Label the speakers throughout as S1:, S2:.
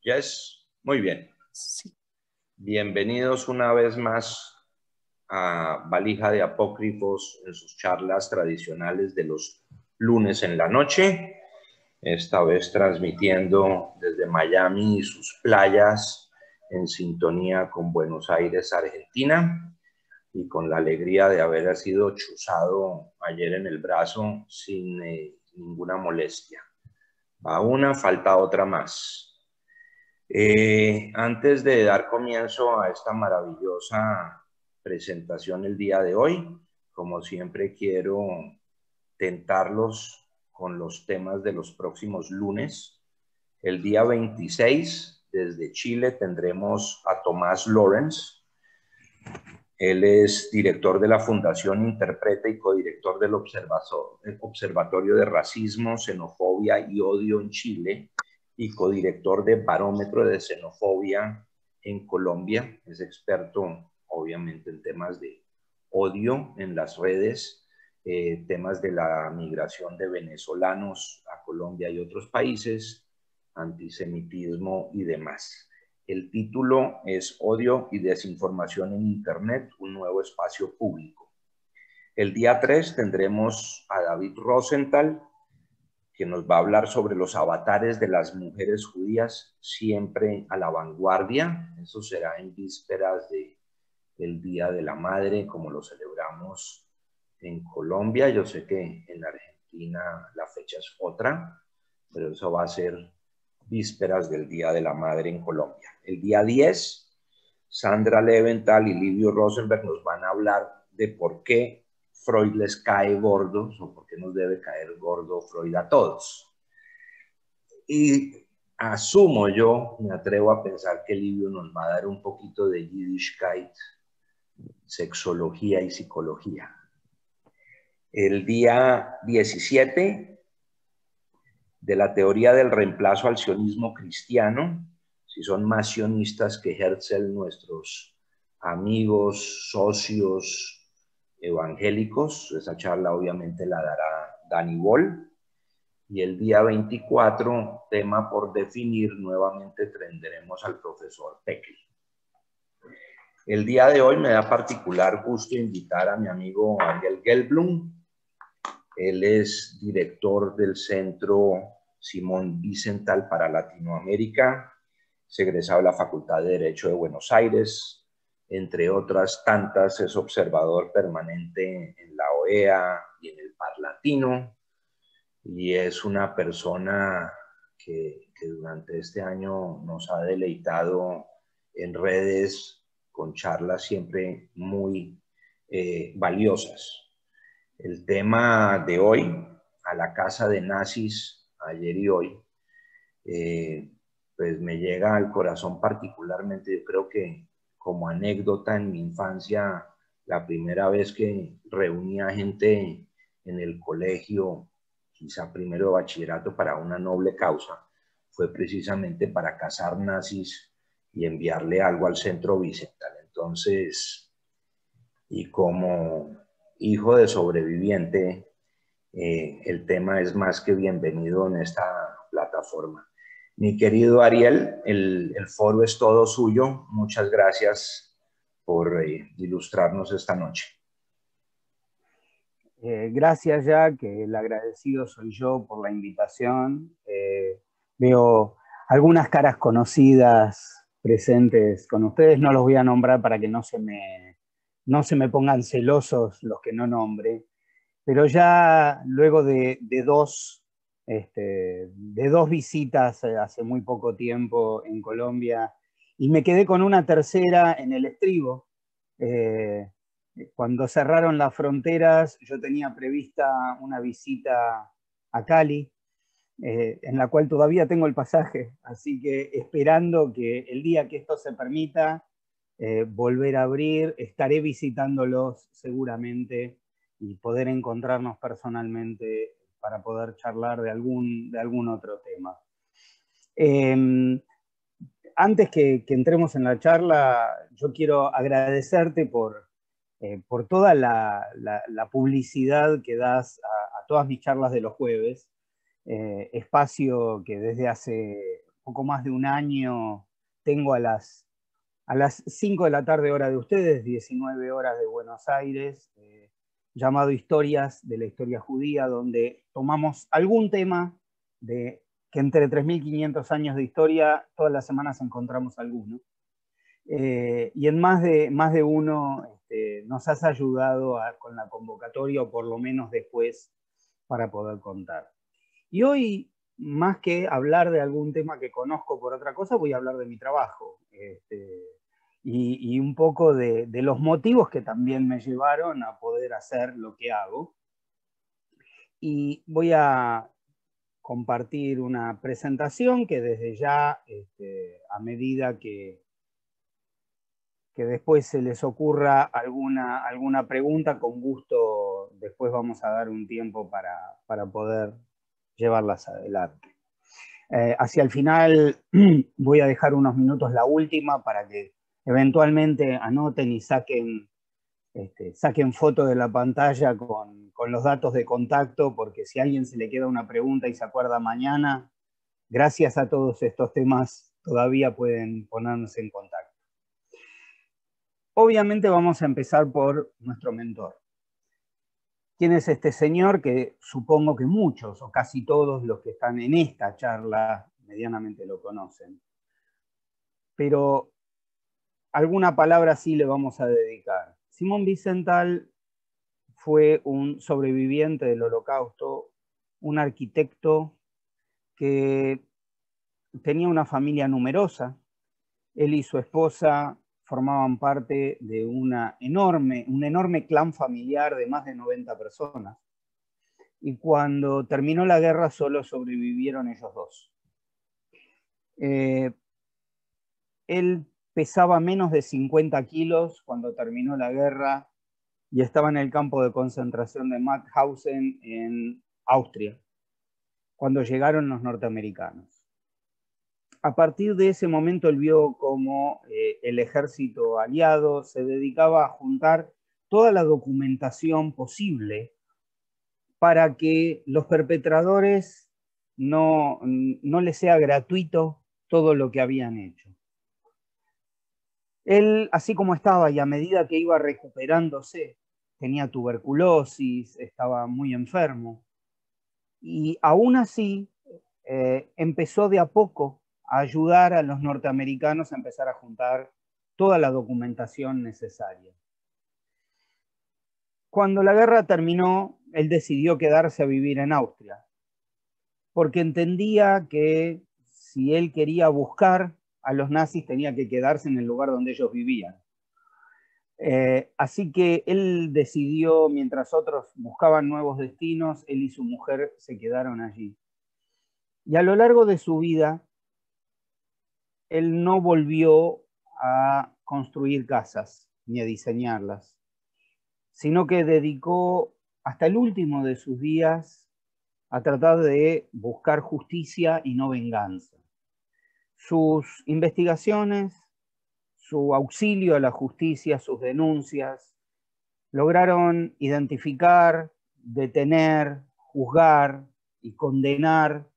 S1: Yes, muy bien.
S2: Sí.
S1: Bienvenidos una vez más a Valija de Apócrifos en sus charlas tradicionales de los lunes en la noche. Esta vez transmitiendo desde Miami y sus playas en sintonía con Buenos Aires, Argentina, y con la alegría de haber sido chuzado ayer en el brazo sin ninguna molestia. Va una, falta otra más. Antes de dar comienzo a esta maravillosa presentación el día de hoy, como siempre quiero tentarlos con los temas de los próximos lunes. El día 26, desde Chile, tendremos a Tomás Lawrence. Él es director de la Fundación Interpreta y codirector del Observatorio de Racismo, Xenofobia y Odio en Chile, y codirector de Barómetro de Xenofobia en Colombia. Es experto, obviamente, en temas de odio en las redes, temas de la migración de venezolanos a Colombia y otros países, antisemitismo y demás. El título es Odio y desinformación en Internet, un nuevo espacio público. El día 3 tendremos a David Rosenthal, que nos va a hablar sobre los avatares de las mujeres judías, siempre a la vanguardia. Eso será en vísperas del Día de la Madre, como lo celebramos en Colombia. Yo sé que en Argentina la fecha es otra, pero eso va a ser vísperas del Día de la Madre en Colombia. El día 10, Sandra Leventhal y Livio Rosenberg nos van a hablar de por qué Freud les cae gordos o por qué nos debe caer gordo Freud a todos. Y asumo yo, me atrevo a pensar que Livio nos va a dar un poquito de Yiddishkeit, sexología y psicología. El día 17, de la teoría del reemplazo al sionismo cristiano, si son más sionistas que Herzl, nuestros amigos, socios evangélicos. Esa charla obviamente la dará Dani Boll. Y el día 24, tema por definir, nuevamente tendremos al profesor Peckel. El día de hoy me da particular gusto invitar a mi amigo Ariel Gelblum. Él es director del Centro Simón Wiesenthal para Latinoamérica, es egresado de la Facultad de Derecho de Buenos Aires, entre otras tantas es observador permanente en la OEA y en el Parlatino, y es una persona que durante este año nos ha deleitado en redes con charlas siempre muy valiosas. El tema de hoy, a la casa de nazis, ayer y hoy, pues me llega al corazón particularmente. Yo creo que como anécdota en mi infancia, la primera vez que reunía gente en el colegio, quizá primero de bachillerato, para una noble causa, fue precisamente para cazar nazis y enviarle algo al Centro Wiesenthal. Entonces, y como hijo de sobreviviente, el tema es más que bienvenido en esta plataforma. Mi querido Ariel, el foro es todo suyo. Muchas gracias por ilustrarnos esta noche.
S2: Gracias, Jack, el agradecido soy yo por la invitación. Veo algunas caras conocidas presentes con ustedes, no los voy a nombrar para que no se me pongan celosos los que no nombre, pero ya luego de dos visitas hace muy poco tiempo en Colombia, y me quedé con una tercera en el estribo. Cuando cerraron las fronteras, yo tenía prevista una visita a Cali, en la cual todavía tengo el pasaje, así que esperando que el día que esto se permita, volver a abrir, estaré visitándolos seguramente y poder encontrarnos personalmente para poder charlar de algún otro tema. Antes que entremos en la charla, yo quiero agradecerte por toda la publicidad que das a todas mis charlas de los jueves, espacio que desde hace poco más de un año tengo a las 5 de la tarde hora de ustedes, 19 horas de Buenos Aires, llamado Historias de la Historia Judía, donde tomamos algún tema de que entre 3.500 años de historia, todas las semanas encontramos alguno. Y en más de uno nos has ayudado con la convocatoria, o por lo menos después, para poder contar. Y hoy, más que hablar de algún tema que conozco por otra cosa, voy a hablar de mi trabajo. Y un poco de los motivos que también me llevaron a poder hacer lo que hago. Y voy a compartir una presentación que desde ya, a medida que después se les ocurra alguna pregunta, con gusto después vamos a dar un tiempo para poder llevarlas adelante. Hacia el final voy a dejar unos minutos la última para que eventualmente anoten y saquen foto de la pantalla con los datos de contacto, porque si a alguien se le queda una pregunta y se acuerda mañana, gracias a todos estos temas todavía pueden ponernos en contacto. Obviamente vamos a empezar por nuestro mentor. ¿Quién es este señor? Que supongo que muchos o casi todos los que están en esta charla medianamente lo conocen. Pero alguna palabra sí le vamos a dedicar. Simón Wiesenthal fue un sobreviviente del Holocausto, un arquitecto que tenía una familia numerosa. Él y su esposa formaban parte de un enorme clan familiar de más de 90 personas. Y cuando terminó la guerra solo sobrevivieron ellos dos. Él pesaba menos de 50 kilos cuando terminó la guerra y estaba en el campo de concentración de Mauthausen en Austria, cuando llegaron los norteamericanos. A partir de ese momento él vio cómo el ejército aliado se dedicaba a juntar toda la documentación posible para que los perpetradores no les sea gratuito todo lo que habían hecho. Él, así como estaba, y a medida que iba recuperándose, tenía tuberculosis, estaba muy enfermo, y aún así empezó de a poco a ayudar a los norteamericanos a empezar a juntar toda la documentación necesaria. Cuando la guerra terminó, él decidió quedarse a vivir en Austria, porque entendía que si él quería buscar a los nazis tenía que quedarse en el lugar donde ellos vivían. Así que él decidió, mientras otros buscaban nuevos destinos, él y su mujer se quedaron allí. Y a lo largo de su vida, él no volvió a construir casas ni a diseñarlas, sino que dedicó hasta el último de sus días a tratar de buscar justicia y no venganza. Sus investigaciones, su auxilio a la justicia, sus denuncias, lograron identificar, detener, juzgar y condenar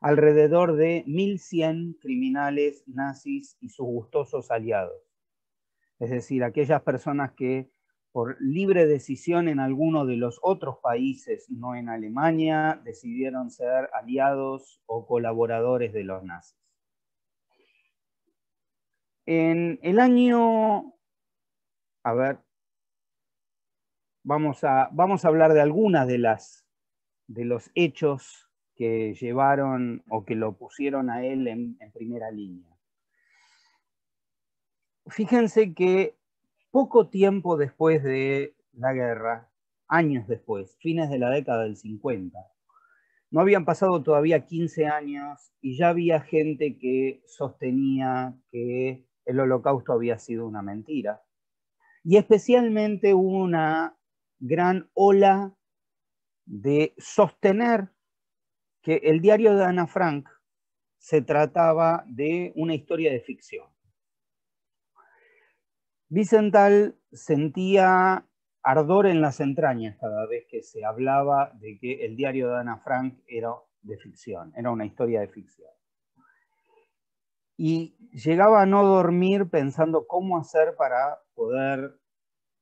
S2: alrededor de 1.100 criminales nazis y sus gustosos aliados. Es decir, aquellas personas que por libre decisión en alguno de los otros países, no en Alemania, decidieron ser aliados o colaboradores de los nazis. En el año, vamos a hablar de algunas de los hechos que llevaron o que lo pusieron a él en primera línea. Fíjense que poco tiempo después de la guerra, años después, fines de la década del 50, no habían pasado todavía 15 años y ya había gente que sostenía que el Holocausto había sido una mentira. Y especialmente hubo una gran ola de sostener que el diario de Ana Frank se trataba de una historia de ficción. Wiesenthal sentía ardor en las entrañas cada vez que se hablaba de que el diario de Ana Frank era de ficción, era una historia de ficción. y llegaba a no dormir pensando cómo hacer para poder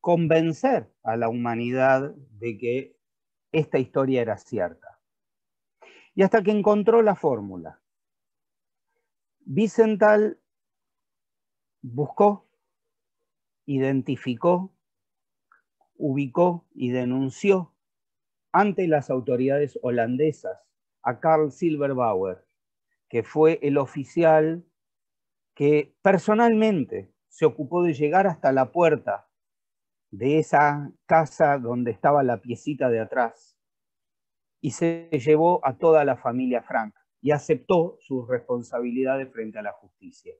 S2: convencer a la humanidad de que esta historia era cierta. Y hasta que encontró la fórmula. Wiesenthal buscó, identificó, ubicó y denunció ante las autoridades holandesas a Carl Silberbauer, que fue el oficial que personalmente se ocupó de llegar hasta la puerta de esa casa donde estaba la piecita de atrás y se llevó a toda la familia Frank y aceptó sus responsabilidades frente a la justicia.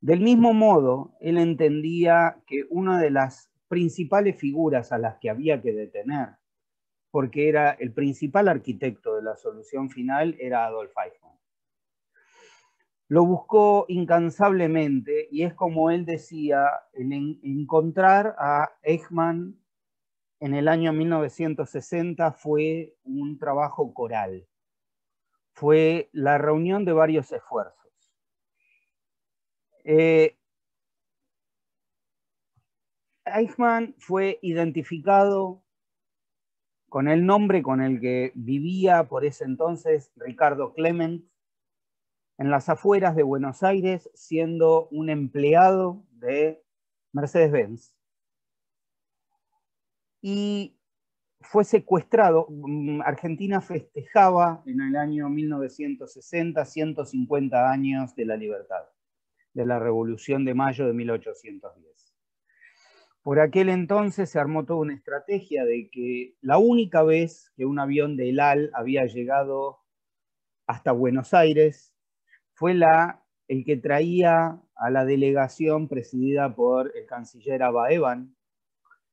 S2: Del mismo modo, él entendía que una de las principales figuras a las que había que detener, porque era el principal arquitecto de la solución final, era Adolf Eichmann. Lo buscó incansablemente y es como él decía, el encontrar a Eichmann en el año 1960 fue un trabajo coral. Fue la reunión de varios esfuerzos. Eichmann fue identificado con el nombre con el que vivía por ese entonces Ricardo Klement en las afueras de Buenos Aires, siendo un empleado de Mercedes-Benz. Y fue secuestrado. Argentina festejaba en el año 1960 150 años de la libertad, de la Revolución de Mayo de 1810. Por aquel entonces se armó toda una estrategia de que la única vez que un avión de El Al había llegado hasta Buenos Aires fue el que traía a la delegación presidida por el canciller Abba Eban,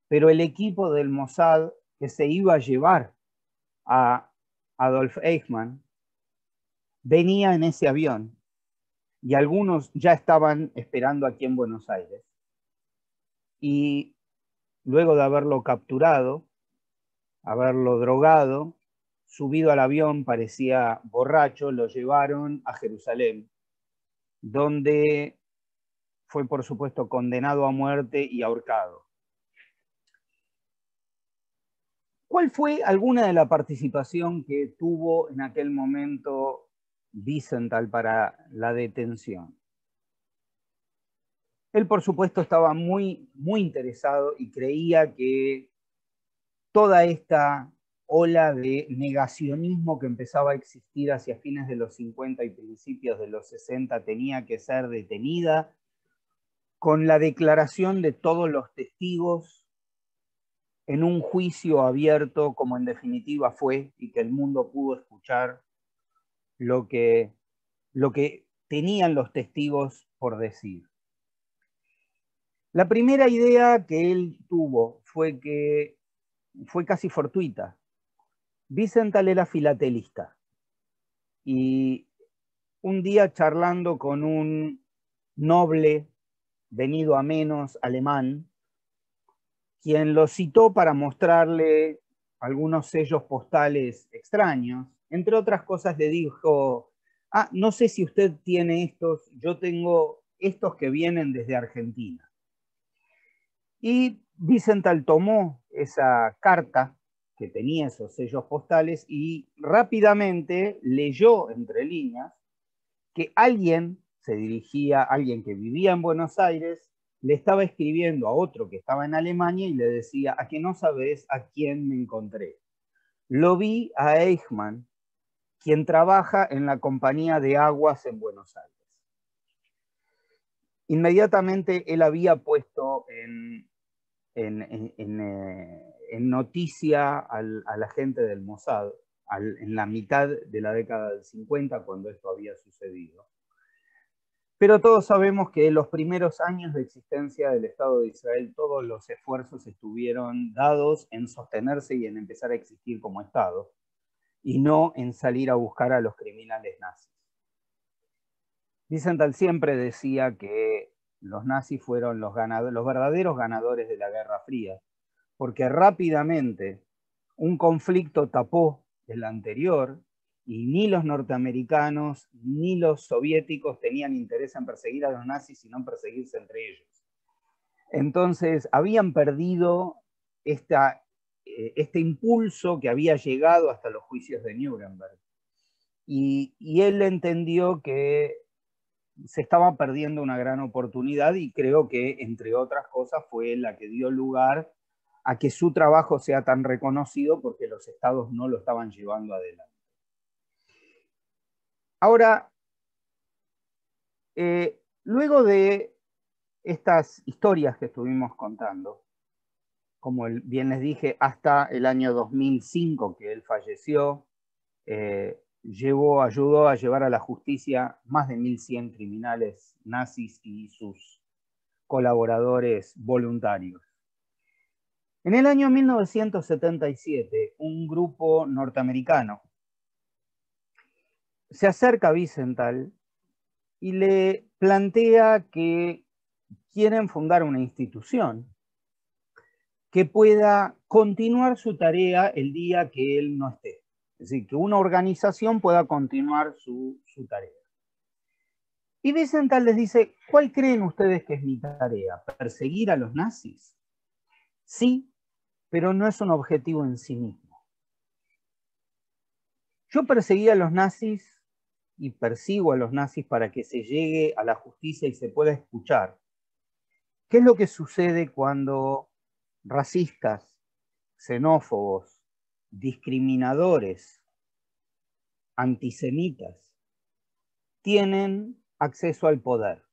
S2: pero el equipo del Mossad que se iba a llevar a Adolf Eichmann venía en ese avión y algunos ya estaban esperando aquí en Buenos Aires. Y luego de haberlo capturado, haberlo drogado, subido al avión, parecía borracho, lo llevaron a Jerusalén, donde fue, por supuesto, condenado a muerte y ahorcado. ¿Cuál fue alguna de la participación que tuvo en aquel momento Wiesenthal para la detención? Él, por supuesto, estaba muy interesado y creía que toda esta ola de negacionismo que empezaba a existir hacia fines de los 50 y principios de los 60 tenía que ser detenida con la declaración de todos los testigos en un juicio abierto, como en definitiva fue, y que el mundo pudo escuchar lo que tenían los testigos por decir. La primera idea que él tuvo fue casi fortuita. Wiesenthal era filatelista y un día charlando con un noble venido a menos alemán, quien lo citó para mostrarle algunos sellos postales extraños, entre otras cosas le dijo, no sé si usted tiene estos, yo tengo estos que vienen desde Argentina. Y Wiesenthal tomó esa carta que tenía esos sellos postales y rápidamente leyó entre líneas que alguien alguien que vivía en Buenos Aires, le estaba escribiendo a otro que estaba en Alemania y le decía, a que no sabes a quién me encontré. Lo vi a Eichmann, quien trabaja en la compañía de aguas en Buenos Aires. Inmediatamente él había puesto en noticia a la gente del Mossad en la mitad de la década del 50, cuando esto había sucedido. Pero todos sabemos que en los primeros años de existencia del Estado de Israel, todos los esfuerzos estuvieron dados en sostenerse y en empezar a existir como Estado, y no en salir a buscar a los criminales nazis. Wiesenthal siempre decía que los nazis fueron los verdaderos ganadores de la Guerra Fría, porque rápidamente un conflicto tapó el anterior y ni los norteamericanos ni los soviéticos tenían interés en perseguir a los nazis, sino en perseguirse entre ellos. Entonces, habían perdido este impulso que había llegado hasta los juicios de Nuremberg. Y él entendió que se estaba perdiendo una gran oportunidad y creo que, entre otras cosas, fue la que dio lugar a que su trabajo sea tan reconocido porque los estados no lo estaban llevando adelante. Ahora, luego de estas historias que estuvimos contando, como bien les dije, hasta el año 2005 que él falleció, ayudó a llevar a la justicia más de 1.100 criminales nazis y sus colaboradores voluntarios. En el año 1977, un grupo norteamericano se acerca a Wiesenthal y le plantea que quieren fundar una institución que pueda continuar su tarea el día que él no esté. Es decir, que una organización pueda continuar su tarea. Y Wiesenthal les dice, ¿cuál creen ustedes que es mi tarea? ¿Perseguir a los nazis? Sí, pero no es un objetivo en sí mismo. Yo perseguí a los nazis y persigo a los nazis para que se llegue a la justicia y se pueda escuchar. ¿Qué es lo que sucede cuando racistas, xenófobos, discriminadores, antisemitas tienen acceso al poder?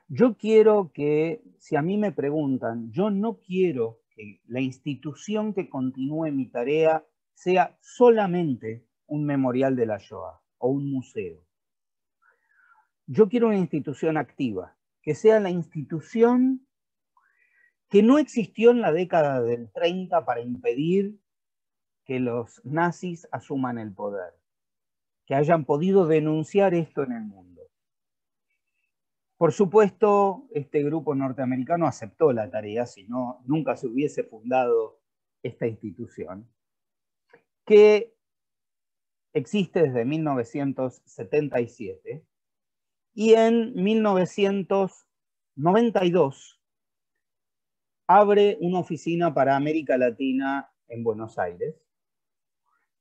S2: Yo quiero que, si a mí me preguntan, yo no quiero que la institución que continúe mi tarea sea solamente un memorial de la Shoah o un museo. Yo quiero una institución activa, que sea la institución que no existió en la década del 30 para impedir que los nazis asuman el poder, que hayan podido denunciar esto en el mundo. Por supuesto, este grupo norteamericano aceptó la tarea, si no, nunca se hubiese fundado esta institución, que existe desde 1977, y en 1992 abre una oficina para América Latina en Buenos Aires,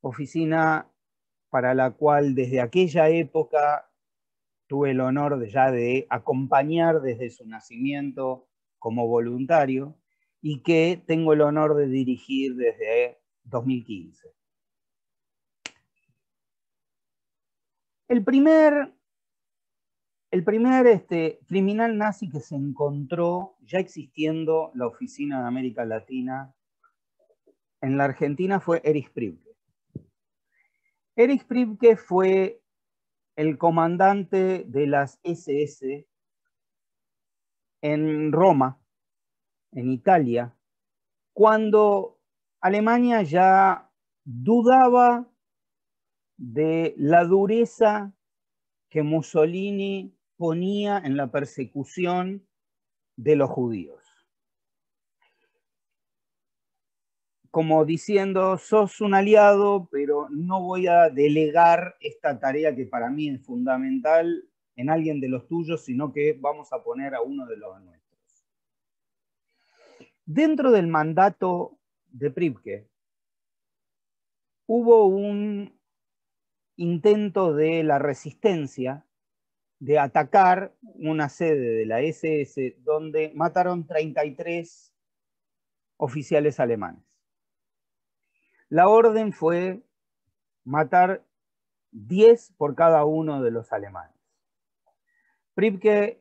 S2: oficina para la cual desde aquella época tuve el honor de acompañar desde su nacimiento como voluntario y que tengo el honor de dirigir desde 2015. El primer criminal nazi que se encontró ya existiendo la oficina de América Latina en la Argentina fue Erich Priebke. Erich Priebke fue el comandante de las SS en Roma, en Italia, cuando Alemania ya dudaba de la dureza que Mussolini ponía en la persecución de los judíos. Como diciendo, sos un aliado, pero no voy a delegar esta tarea que para mí es fundamental en alguien de los tuyos, sino que vamos a poner a uno de los nuestros. Dentro del mandato de Priebke, hubo un intento de la resistencia de atacar una sede de la SS donde mataron 33 oficiales alemanes. La orden fue matar 10 por cada uno de los alemanes. Priebke,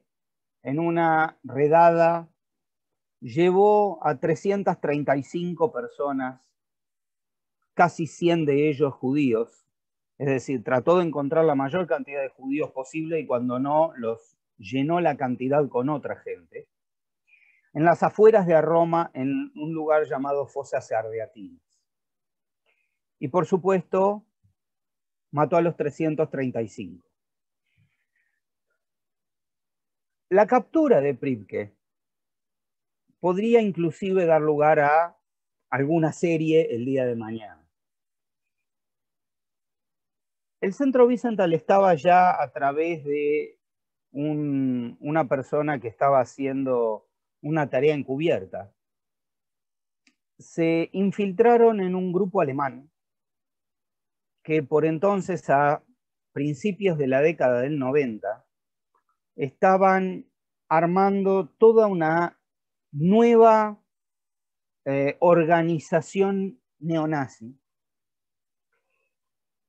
S2: en una redada, llevó a 335 personas, casi 100 de ellos judíos, es decir, trató de encontrar la mayor cantidad de judíos posible y cuando no, los llenó la cantidad con otra gente, en las afueras de Roma, en un lugar llamado Fosas Ardeatinas. Y por supuesto, mató a los 335. La captura de Priebke podría inclusive dar lugar a alguna serie el día de mañana. El Centro Wiesenthal estaba ya a través de una persona que estaba haciendo una tarea encubierta. Se infiltraron en un grupo alemán que por entonces, a principios de la década del 90, estaban armando toda una nueva organización neonazi.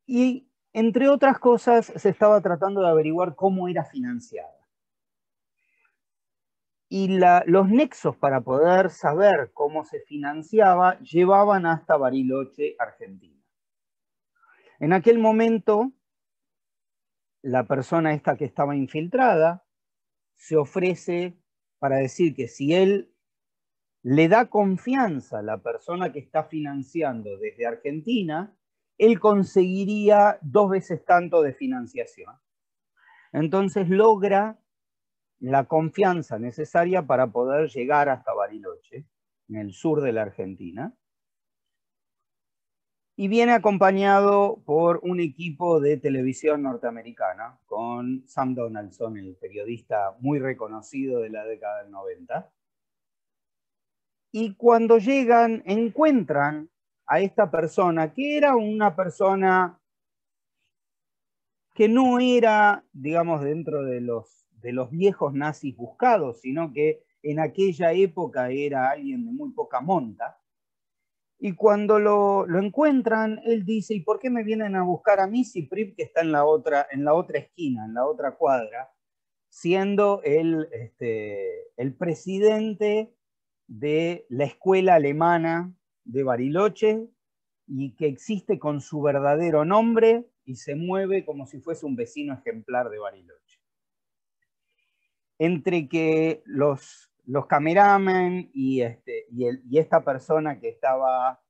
S2: Y, entre otras cosas, se estaba tratando de averiguar cómo era financiada. Y los nexos para poder saber cómo se financiaba llevaban hasta Bariloche, Argentina. En aquel momento, la persona esta que estaba infiltrada se ofrece para decir que si él le da confianza a la persona que está financiando desde Argentina, él conseguiría 2 veces tanto de financiación. Entonces logra la confianza necesaria para poder llegar hasta Bariloche, en el sur de la Argentina, y viene acompañado por un equipo de televisión norteamericana, con Sam Donaldson, el periodista muy reconocido de la década del 90. Y cuando llegan, encuentran a esta persona, que era una persona que no era, digamos, dentro de los viejos nazis buscados, sino que en aquella época era alguien de muy poca monta. Y cuando lo encuentran, él dice, ¿y por qué me vienen a buscar a mí si Pripke está en la otra esquina, en la otra cuadra, siendo el presidente de la escuela alemana de Bariloche y que existe con su verdadero nombre y se mueve como si fuese un vecino ejemplar de Bariloche? Entre que los cameramen y esta persona que estaba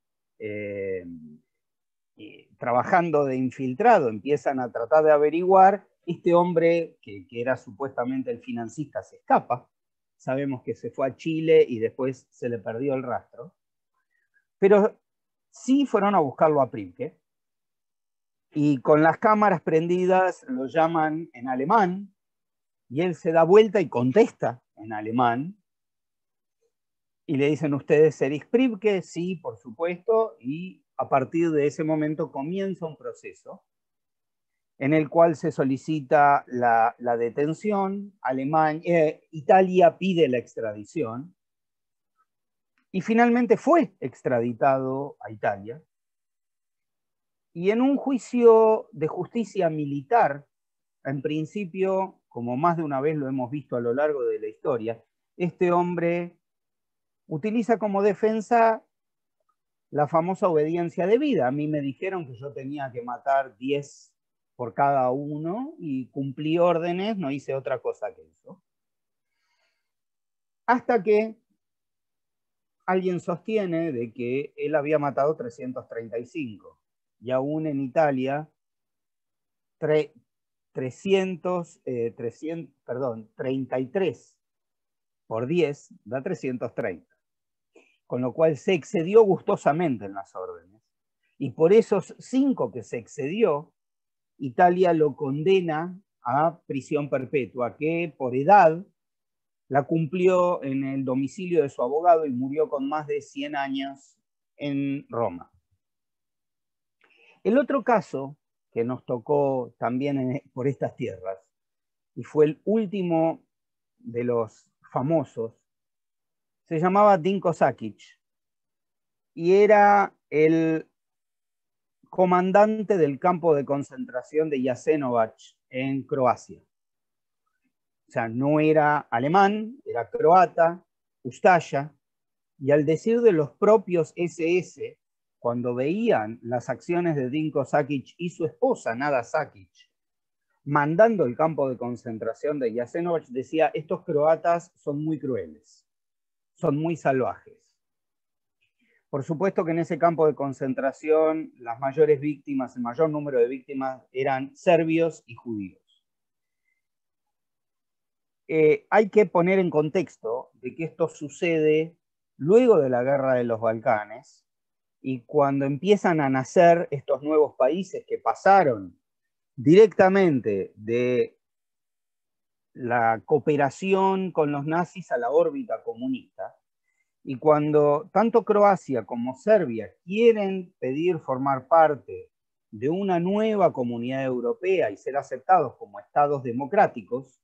S2: trabajando de infiltrado empiezan a tratar de averiguar, este hombre que era supuestamente el financista se escapa. Sabemos que se fue a Chile y después se le perdió el rastro. Pero sí fueron a buscarlo a Pripke y con las cámaras prendidas lo llaman en alemán y él se da vuelta y contesta en alemán. Y le dicen, ¿usted es Erich Pripke? Sí, por supuesto. Y a partir de ese momento comienza un proceso en el cual se solicita la detención. Italia pide la extradición. Y finalmente fue extraditado a Italia. Y en un juicio de justicia militar, en principio, como más de una vez lo hemos visto a lo largo de la historia, este hombre utiliza como defensa la famosa obediencia debida. A mí me dijeron que yo tenía que matar 10 por cada uno y cumplí órdenes, no hice otra cosa que eso. Hasta que alguien sostiene de que él había matado 335 y aún en Italia 33 por 10 da 330. Con lo cual se excedió gustosamente en las órdenes. Y por esos 5 que se excedió, Italia lo condena a prisión perpetua, que por edad la cumplió en el domicilio de su abogado y murió con más de 100 años en Roma. El otro caso que nos tocó también por estas tierras, y fue el último de los famosos, se llamaba Dinko Sakic y era el comandante del campo de concentración de Jasenovac en Croacia. O sea, no era alemán, era croata, Ustaya, y al decir de los propios SS, cuando veían las acciones de Dinko Sakic y su esposa, Nada Sakic, mandando el campo de concentración de Jasenovac, decía, estos croatas son muy crueles, son muy salvajes. Por supuesto que en ese campo de concentración las mayores víctimas, el mayor número de víctimas eran serbios y judíos. Hay que poner en contexto de que esto sucede luego de la guerra de los Balcanes y cuando empiezan a nacer estos nuevos países que pasaron directamente de la cooperación con los nazis a la órbita comunista. Y cuando tanto Croacia como Serbia quieren pedir formar parte de una nueva comunidad europea y ser aceptados como estados democráticos,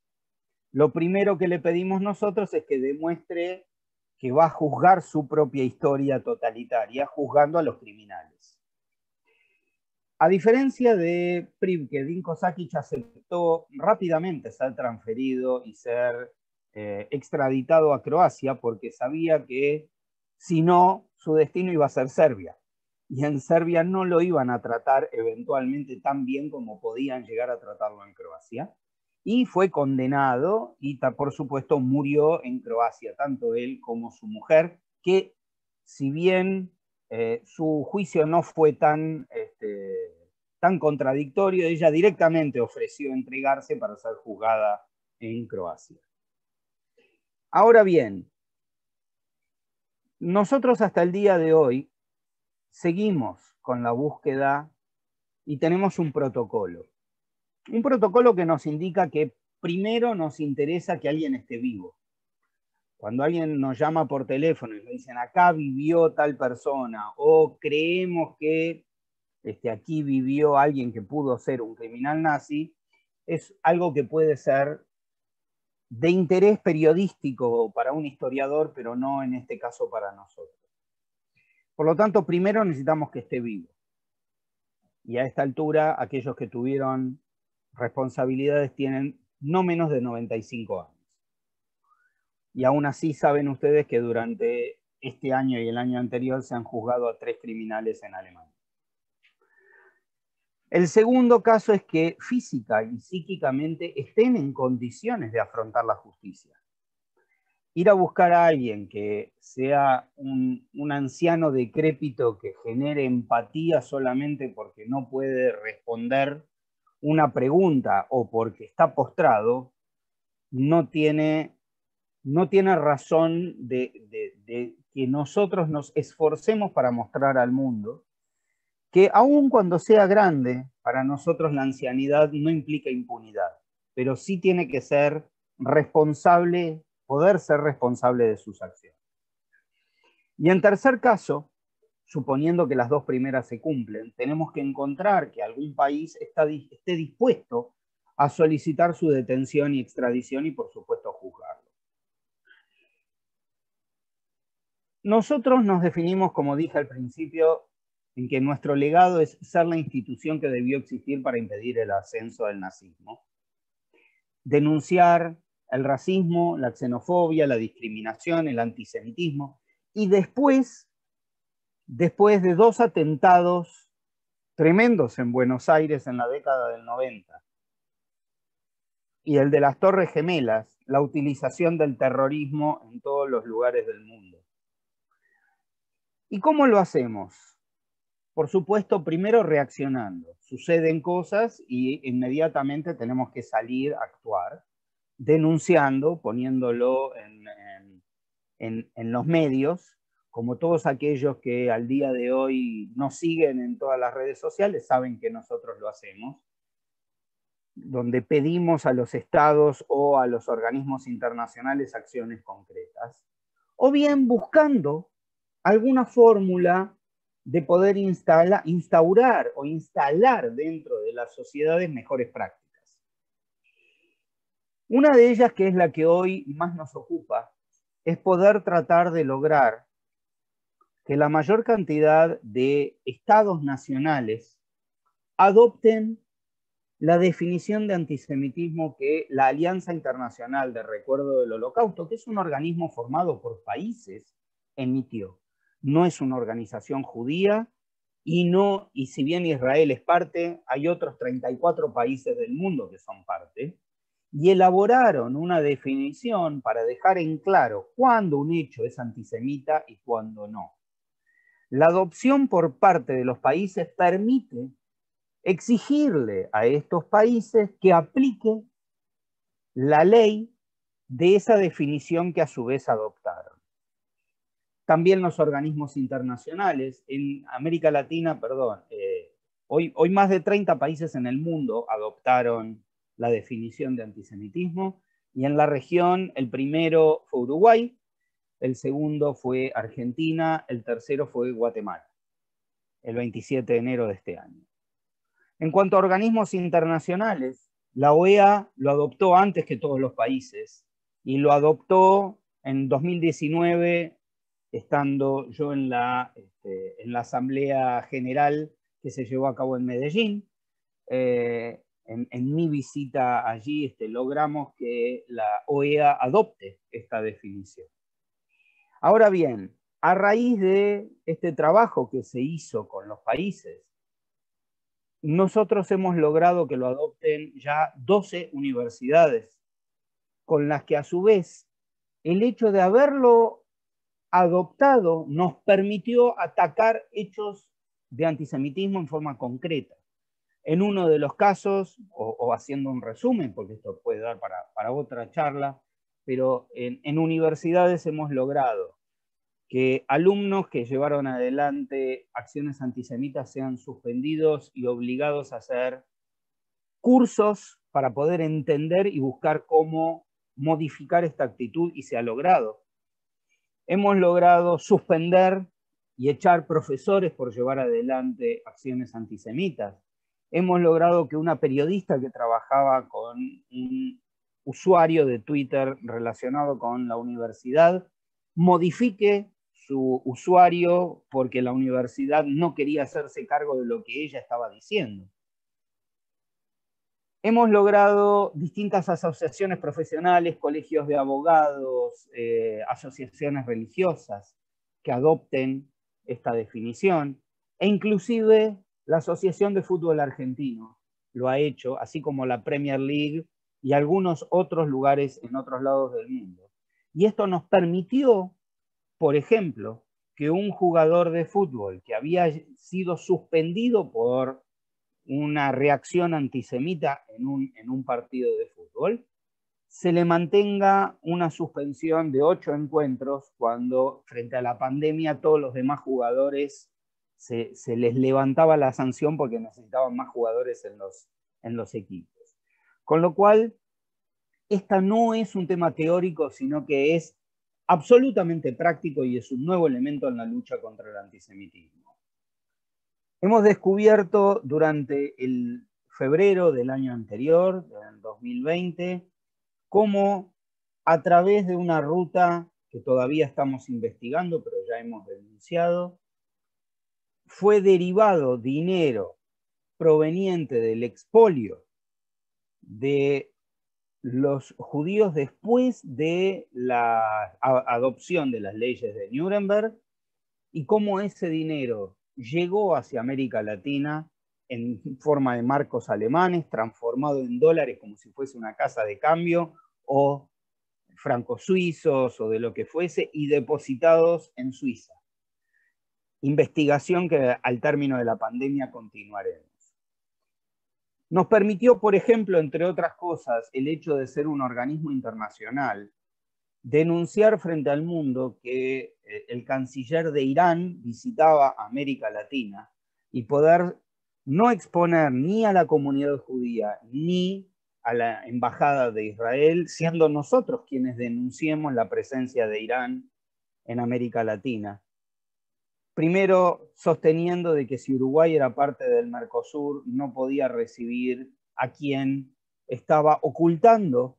S2: lo primero que le pedimos nosotros es que demuestre que va a juzgar su propia historia totalitaria, juzgando a los criminales. A diferencia de Privke, Dinko Sakic aceptó rápidamente ser transferido y ser extraditado a Croacia porque sabía que si no, su destino iba a ser Serbia. Y en Serbia no lo iban a tratar eventualmente tan bien como podían llegar a tratarlo en Croacia. Y fue condenado y, por supuesto, murió en Croacia, tanto él como su mujer, que si bien su juicio no fue tan contradictorio, ella directamente ofreció entregarse para ser juzgada en Croacia. Ahora bien, nosotros hasta el día de hoy seguimos con la búsqueda y tenemos un protocolo. Un protocolo que nos indica que primero nos interesa que alguien esté vivo. Cuando alguien nos llama por teléfono y nos dicen acá vivió tal persona o creemos que aquí vivió alguien que pudo ser un criminal nazi, es algo que puede ser de interés periodístico para un historiador, pero no en este caso para nosotros. Por lo tanto, primero necesitamos que esté vivo. Y a esta altura, aquellos que tuvieron responsabilidades tienen no menos de 95 años. Y aún así saben ustedes que durante este año y el año anterior se han juzgado a 3 criminales en Alemania. El segundo caso es que física y psíquicamente estén en condiciones de afrontar la justicia. Ir a buscar a alguien que sea un anciano decrépito que genere empatía solamente porque no puede responder una pregunta o porque está postrado, no tiene razón de que nosotros nos esforcemos para mostrar al mundo que aun cuando sea grande, para nosotros la ancianidad no implica impunidad, pero sí tiene que ser responsable, poder ser responsable de sus acciones. Y en tercer caso, suponiendo que las dos primeras se cumplen, tenemos que encontrar que algún país esté dispuesto a solicitar su detención y extradición y, por supuesto, juzgarlo. Nosotros nos definimos, como dije al principio, en que nuestro legado es ser la institución que debió existir para impedir el ascenso del nazismo. Denunciar el racismo, la xenofobia, la discriminación, el antisemitismo. Y después de 2 atentados tremendos en Buenos Aires en la década del 90, y el de las Torres Gemelas, la utilización del terrorismo en todos los lugares del mundo. ¿Y cómo lo hacemos? Por supuesto, primero reaccionando. Suceden cosas y inmediatamente tenemos que salir a actuar, denunciando, poniéndolo en los medios, como todos aquellos que al día de hoy nos siguen en todas las redes sociales saben que nosotros lo hacemos, donde pedimos a los estados o a los organismos internacionales acciones concretas, o bien buscando alguna fórmula de poder instaurar o instalar dentro de las sociedades mejores prácticas. Una de ellas, que es la que hoy más nos ocupa, es poder tratar de lograr que la mayor cantidad de estados nacionales adopten la definición de antisemitismo que la Alianza Internacional de Recuerdo del Holocausto, que es un organismo formado por países, emitió. No es una organización judía y si bien Israel es parte, hay otros 34 países del mundo que son parte, y elaboraron una definición para dejar en claro cuándo un hecho es antisemita y cuándo no. La adopción por parte de los países permite exigirle a estos países que apliquen la ley de esa definición que a su vez adoptaron. También los organismos internacionales, en América Latina, Hoy más de 30 países en el mundo adoptaron la definición de antisemitismo, y en la región el primero fue Uruguay, el segundo fue Argentina, el tercero fue Guatemala, el 27 de enero de este año. En cuanto a organismos internacionales, la OEA lo adoptó antes que todos los países, y lo adoptó en 2019, estando yo en la Asamblea General que se llevó a cabo en Medellín. En mi visita allí logramos que la OEA adopte esta definición. Ahora bien, a raíz de este trabajo que se hizo con los países, nosotros hemos logrado que lo adopten ya 12 universidades, con las que a su vez el hecho de haberlo adoptado nos permitió atacar hechos de antisemitismo en forma concreta. En uno de los casos, o haciendo un resumen, porque esto puede dar para otra charla, pero en universidades hemos logrado que alumnos que llevaron adelante acciones antisemitas sean suspendidos y obligados a hacer cursos para poder entender y buscar cómo modificar esta actitud, y se ha logrado. Hemos logrado suspender y echar profesores por llevar adelante acciones antisemitas. Hemos logrado que una periodista que trabajaba con un usuario de Twitter relacionado con la universidad modifique su usuario porque la universidad no quería hacerse cargo de lo que ella estaba diciendo. Hemos logrado distintas asociaciones profesionales, colegios de abogados, asociaciones religiosas que adopten esta definición, e inclusive la Asociación de Fútbol Argentino lo ha hecho, así como la Premier League y algunos otros lugares en otros lados del mundo. Y esto nos permitió, por ejemplo, que un jugador de fútbol que había sido suspendido por una reacción antisemita en un partido de fútbol, se le mantenga una suspensión de 8 encuentros cuando, frente a la pandemia, todos los demás jugadores se les levantaba la sanción porque necesitaban más jugadores en los equipos. Con lo cual, esta no es un tema teórico, sino que es absolutamente práctico y es un nuevo elemento en la lucha contra el antisemitismo. Hemos descubierto durante el febrero del año anterior, del 2020, cómo a través de una ruta que todavía estamos investigando, pero ya hemos denunciado, fue derivado dinero proveniente del expolio de los judíos después de la adopción de las leyes de Nuremberg, y cómo ese dinero llegó hacia América Latina en forma de marcos alemanes, transformado en dólares como si fuese una casa de cambio, o francos suizos, o de lo que fuese, y depositados en Suiza. Investigación que al término de la pandemia continuaremos. Nos permitió, por ejemplo, entre otras cosas, el hecho de ser un organismo internacional, denunciar frente al mundo que el canciller de Irán visitaba América Latina, y poder no exponer ni a la comunidad judía ni a la embajada de Israel, siendo nosotros quienes denunciemos la presencia de Irán en América Latina. Primero, sosteniendo de que si Uruguay era parte del Mercosur, no podía recibir a quien estaba ocultando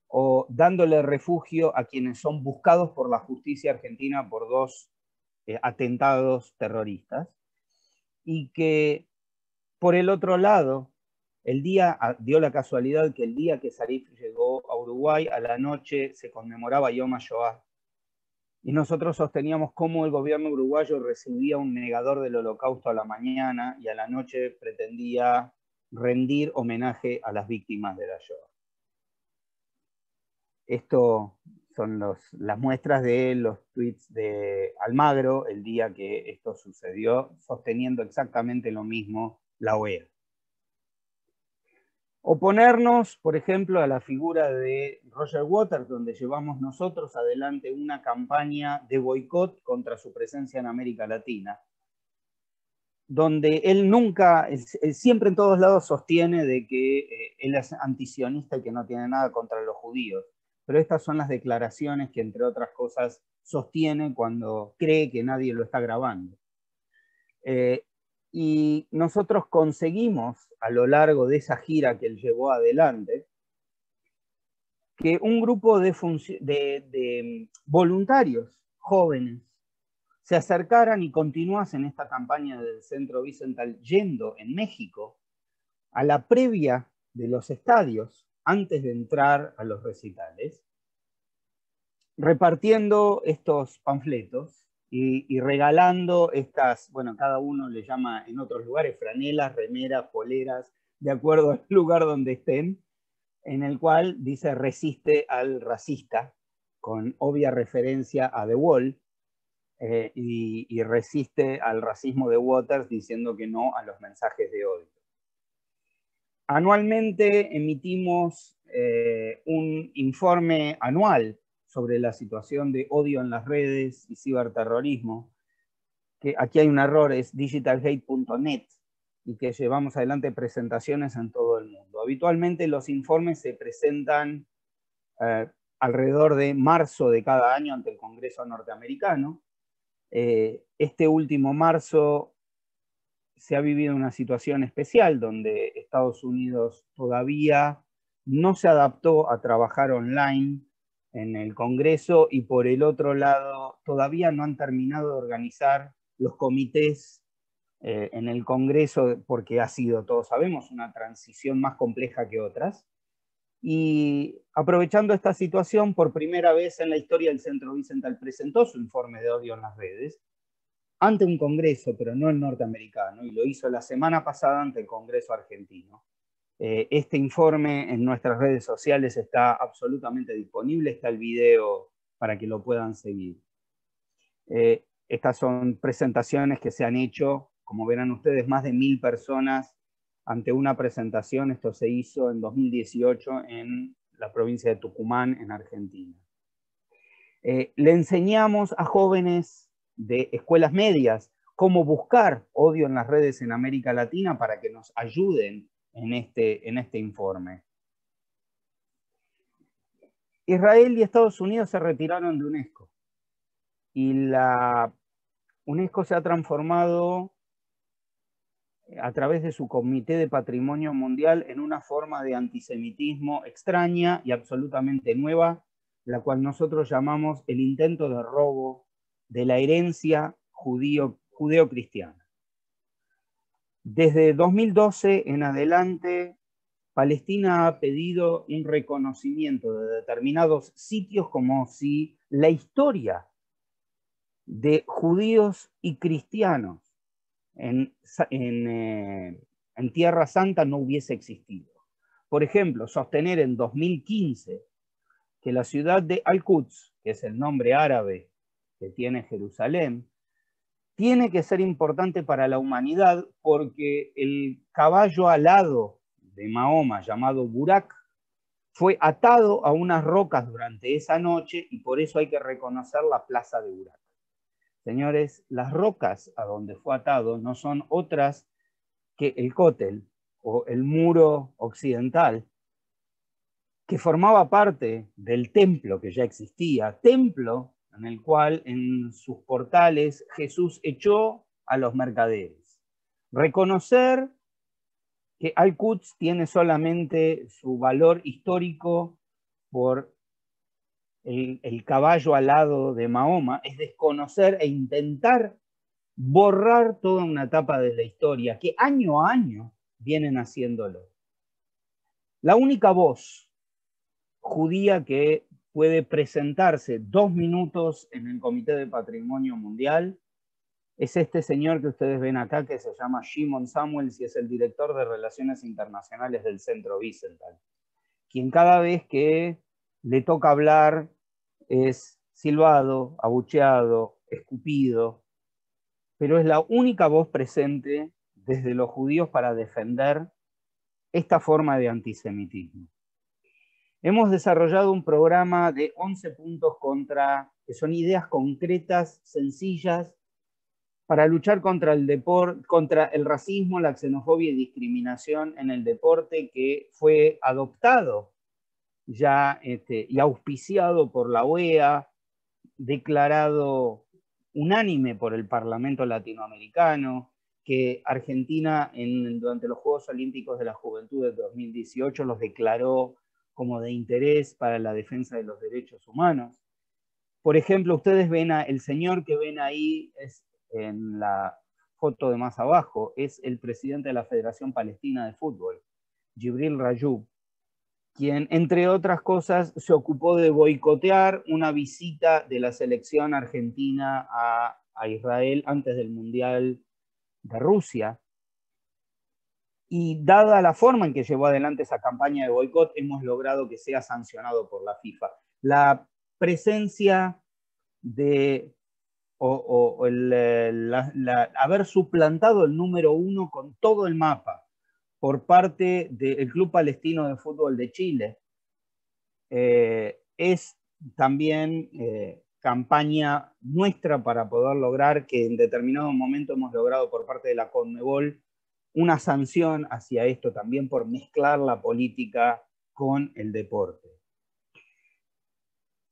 S2: o dándole refugio a quienes son buscados por la justicia argentina por 2 atentados terroristas. Y que, por el otro lado, dio la casualidad que el día que Zarif llegó a Uruguay, a la noche se conmemoraba Yom HaShoah. Y nosotros sosteníamos cómo el gobierno uruguayo recibía un negador del Holocausto a la mañana y a la noche pretendía rendir homenaje a las víctimas de la Shoah. Esto son las muestras de los tweets de Almagro el día que esto sucedió, sosteniendo exactamente lo mismo la OEA. Oponernos, por ejemplo, a la figura de Roger Waters, donde llevamos nosotros adelante una campaña de boicot contra su presencia en América Latina. donde él nunca, él siempre en todos lados sostiene de que él es antisionista y que no tiene nada contra los judíos. Pero estas son las declaraciones que, entre otras cosas, sostiene cuando cree que nadie lo está grabando. Y nosotros conseguimos, a lo largo de esa gira que él llevó adelante, que un grupo de voluntarios jóvenes se acercaran y continuasen esta campaña del Centro Wiesenthal yendo en México a la previa de los estadios, antes de entrar a los recitales, repartiendo estos panfletos y regalando estas, bueno, cada uno le llama en otros lugares franelas, remeras, poleras, de acuerdo al lugar donde estén, en el cual dice resiste al racista, con obvia referencia a The Wall, y resiste al racismo de Waters diciendo que no a los mensajes de odio. Anualmente emitimos un informe anual sobre la situación de odio en las redes y ciberterrorismo, que aquí hay un error, es digitalhate.net, y que llevamos adelante presentaciones en todo el mundo. Habitualmente los informes se presentan alrededor de marzo de cada año ante el Congreso norteamericano. Este último marzo se ha vivido una situación especial donde Estados Unidos todavía no se adaptó a trabajar online en el Congreso y por el otro lado todavía no han terminado de organizar los comités en el Congreso porque ha sido, todos sabemos, una transición más compleja que otras. Y aprovechando esta situación, por primera vez en la historia el Centro Wiesenthal presentó su informe de odio en las redes ante un congreso, pero no el norteamericano, y lo hizo la semana pasada ante el Congreso argentino. Este informe en nuestras redes sociales está absolutamente disponible, está el video para que lo puedan seguir. Estas son presentaciones que se han hecho, como verán ustedes, más de 1000 personas ante una presentación. Esto se hizo en 2018 en la provincia de Tucumán, en Argentina. Le enseñamos a jóvenes de escuelas medias cómo buscar odio en las redes en América Latina para que nos ayuden en este informe. Israel y Estados Unidos se retiraron de UNESCO y la UNESCO se ha transformado a través de su Comité de Patrimonio Mundial en una forma de antisemitismo extraña y absolutamente nueva, la cual nosotros llamamos el intento de robo de la herencia judeo-cristiana. Desde 2012 en adelante, Palestina ha pedido un reconocimiento de determinados sitios como si la historia de judíos y cristianos en Tierra Santa no hubiese existido. Por ejemplo, sostener en 2015 que la ciudad de Al-Quds, que es el nombre árabe que tiene Jerusalén, tiene que ser importante para la humanidad porque el caballo alado de Mahoma, llamado Burak, fue atado a unas rocas durante esa noche y por eso hay que reconocer la plaza de Burak. Señores, las rocas a donde fue atado no son otras que el Kotel o el muro occidental, que formaba parte del templo que ya existía, templo en el cual en sus portales Jesús echó a los mercaderes. Reconocer que Al-Quds tiene solamente su valor histórico por el caballo alado de Mahoma es desconocer e intentar borrar toda una etapa de la historia que año a año vienen haciéndolo. La única voz judía que puede presentarse 2 minutos en el Comité de Patrimonio Mundial es este señor que ustedes ven acá, que se llama Shimon Samuels y es el director de Relaciones Internacionales del Centro Wiesenthal, quien cada vez que le toca hablar es silbado, abucheado, escupido, pero es la única voz presente desde los judíos para defender esta forma de antisemitismo. Hemos desarrollado un programa de 11 puntos que son ideas concretas, sencillas, para luchar contra contra el racismo, la xenofobia y discriminación en el deporte, que fue adoptado ya y auspiciado por la OEA, declarado unánime por el Parlamento Latinoamericano, que Argentina durante los Juegos Olímpicos de la Juventud de 2018 los declaró como de interés para la defensa de los derechos humanos. Por ejemplo, ustedes ven el señor que ven ahí, en la foto de más abajo, es el presidente de la Federación Palestina de Fútbol, Jibril Rayoub, quien, entre otras cosas, se ocupó de boicotear una visita de la selección argentina a Israel antes del Mundial de Rusia. Y dada la forma en que llevó adelante esa campaña de boicot, hemos logrado que sea sancionado por la FIFA. La presencia de haber suplantado el número 1 con todo el mapa por parte del Club Palestino de Fútbol de Chile es también campaña nuestra para poder lograr que en determinado momento hemos logrado por parte de la CONMEBOL una sanción hacia esto también por mezclar la política con el deporte.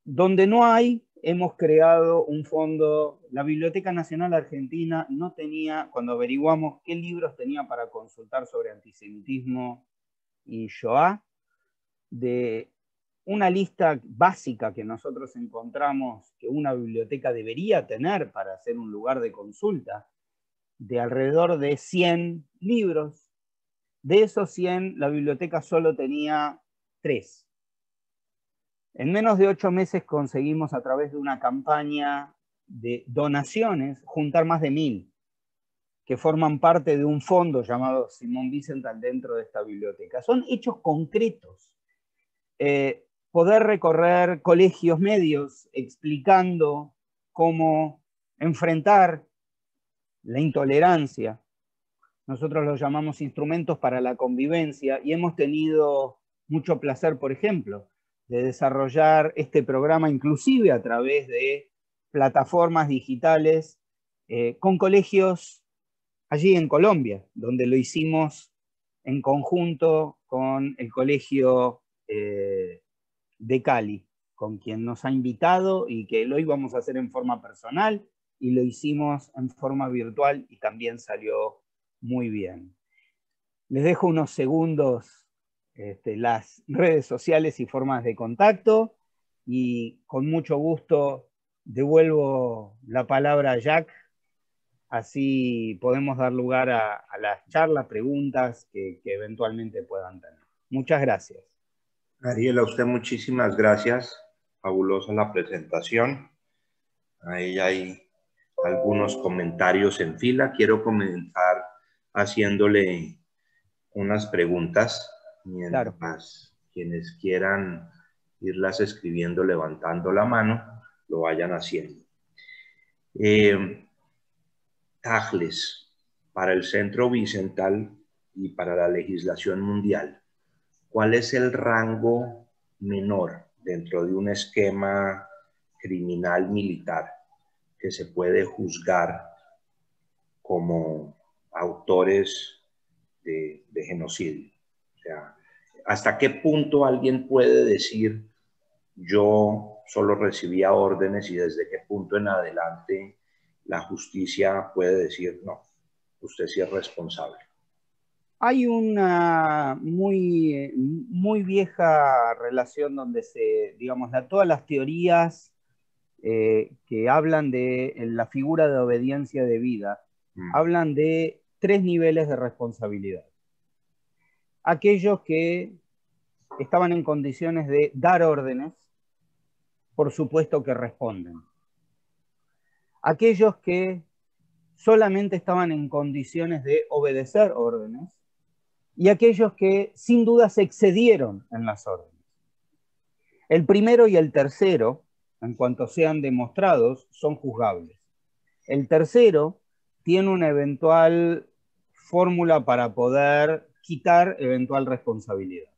S2: Donde no hay, hemos creado un fondo. La Biblioteca Nacional Argentina no tenía, cuando averiguamos qué libros tenía para consultar sobre antisemitismo y Shoah, de una lista básica que nosotros encontramos que una biblioteca debería tener para ser un lugar de consulta, de alrededor de 100 libros. De esos 100, la biblioteca solo tenía 3. En menos de 8 meses conseguimos, a través de una campaña de donaciones, juntar más de 1000, que forman parte de un fondo llamado Simón Wiesenthal dentro de esta biblioteca. Son hechos concretos. Poder recorrer colegios medios explicando cómo enfrentar la intolerancia. Nosotros lo llamamos instrumentos para la convivencia, y hemos tenido mucho placer, por ejemplo, de desarrollar este programa inclusive a través de plataformas digitales con colegios allí en Colombia, donde lo hicimos en conjunto con el colegio de Cali, con quien nos ha invitado, y que lo íbamos a hacer en forma personal y lo hicimos en forma virtual y también salió muy bien. Les dejo unos segundos las redes sociales y formas de contacto, y con mucho gusto devuelvo la palabra a Jack, así podemos dar lugar a las charlas, preguntas que eventualmente puedan tener. Muchas gracias.
S1: Ariel, a usted muchísimas gracias. Fabulosa la presentación. Ahí hay algunos comentarios en fila. Quiero comenzar haciéndole unas preguntas, mientras
S2: Claro.
S1: quienes quieran irlas escribiendo levantando la mano lo vayan haciendo. Tajles, para el Centro Wiesenthal y para la legislación mundial, ¿cuál es el rango menor dentro de un esquema criminal militar que se puede juzgar como autores de genocidio? O sea, ¿hasta qué punto alguien puede decir yo solo recibía órdenes, y desde qué punto en adelante la justicia puede decir no, usted sí es responsable?
S2: Hay una muy vieja relación donde digamos, todas las teorías que hablan de la figura de obediencia debida, hablan de 3 niveles de responsabilidad. Aquellos que estaban en condiciones de dar órdenes, por supuesto que responden. Aquellos que solamente estaban en condiciones de obedecer órdenes, y aquellos que sin duda se excedieron en las órdenes. El primero y el tercero, en cuanto sean demostrados, son juzgables. El tercero tiene una eventual fórmula para poder quitar eventual responsabilidad.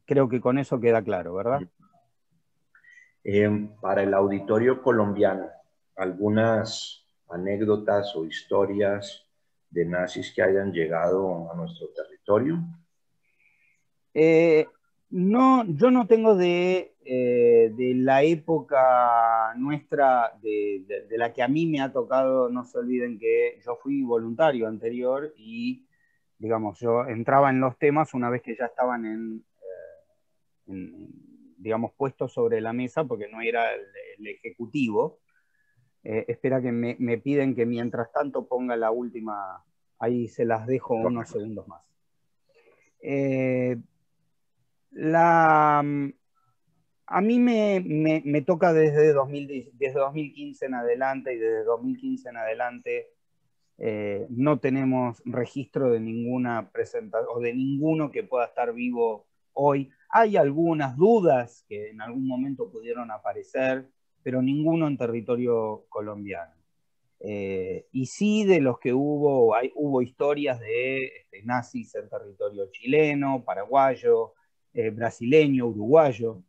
S2: Creo que con eso queda claro, ¿verdad?
S1: Para el auditorio colombiano, algunas anécdotas o historias de nazis que hayan llegado a nuestro territorio?
S2: No, yo no tengo de la época nuestra, de la que a mí me ha tocado. No se olviden que yo fui voluntario anterior y, digamos, yo entraba en los temas una vez que ya estaban digamos, puestos sobre la mesa, porque no era el ejecutivo. Espera que me piden que mientras tanto ponga la última, ahí se las dejo unos segundos más. A mí me toca desde 2015 en adelante, y desde 2015 en adelante no tenemos registro de ninguna presentación o de ninguno que pueda estar vivo hoy. Hay algunas dudas que en algún momento pudieron aparecer, pero ninguno en territorio colombiano. Y sí, de los que hubo historias de nazis en territorio chileno, paraguayo, brasileño, uruguayo.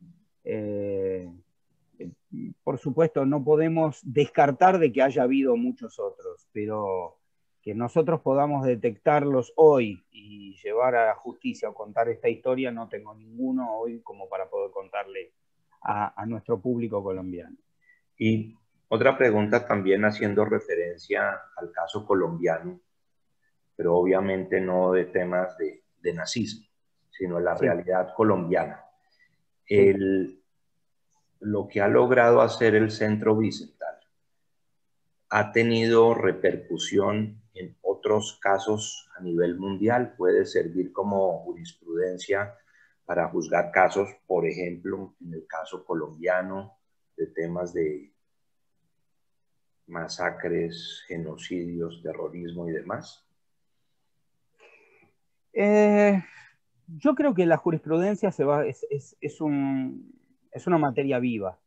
S2: Por supuesto, no podemos descartar de que haya habido muchos otros, pero que nosotros podamos detectarlos hoy y llevar a la justicia o contar esta historia, no tengo ninguno hoy como para poder contarle a nuestro público colombiano.
S1: Y otra pregunta también haciendo referencia al caso colombiano, pero obviamente no de temas de nazismo, sino la realidad colombiana. Lo que ha logrado hacer el Centro Bicental ha tenido repercusión en otros casos a nivel mundial, puede servir como jurisprudencia para juzgar casos, por ejemplo, en el caso colombiano, de temas de masacres, genocidios, terrorismo y demás.
S2: Yo creo que la jurisprudencia es una materia viva.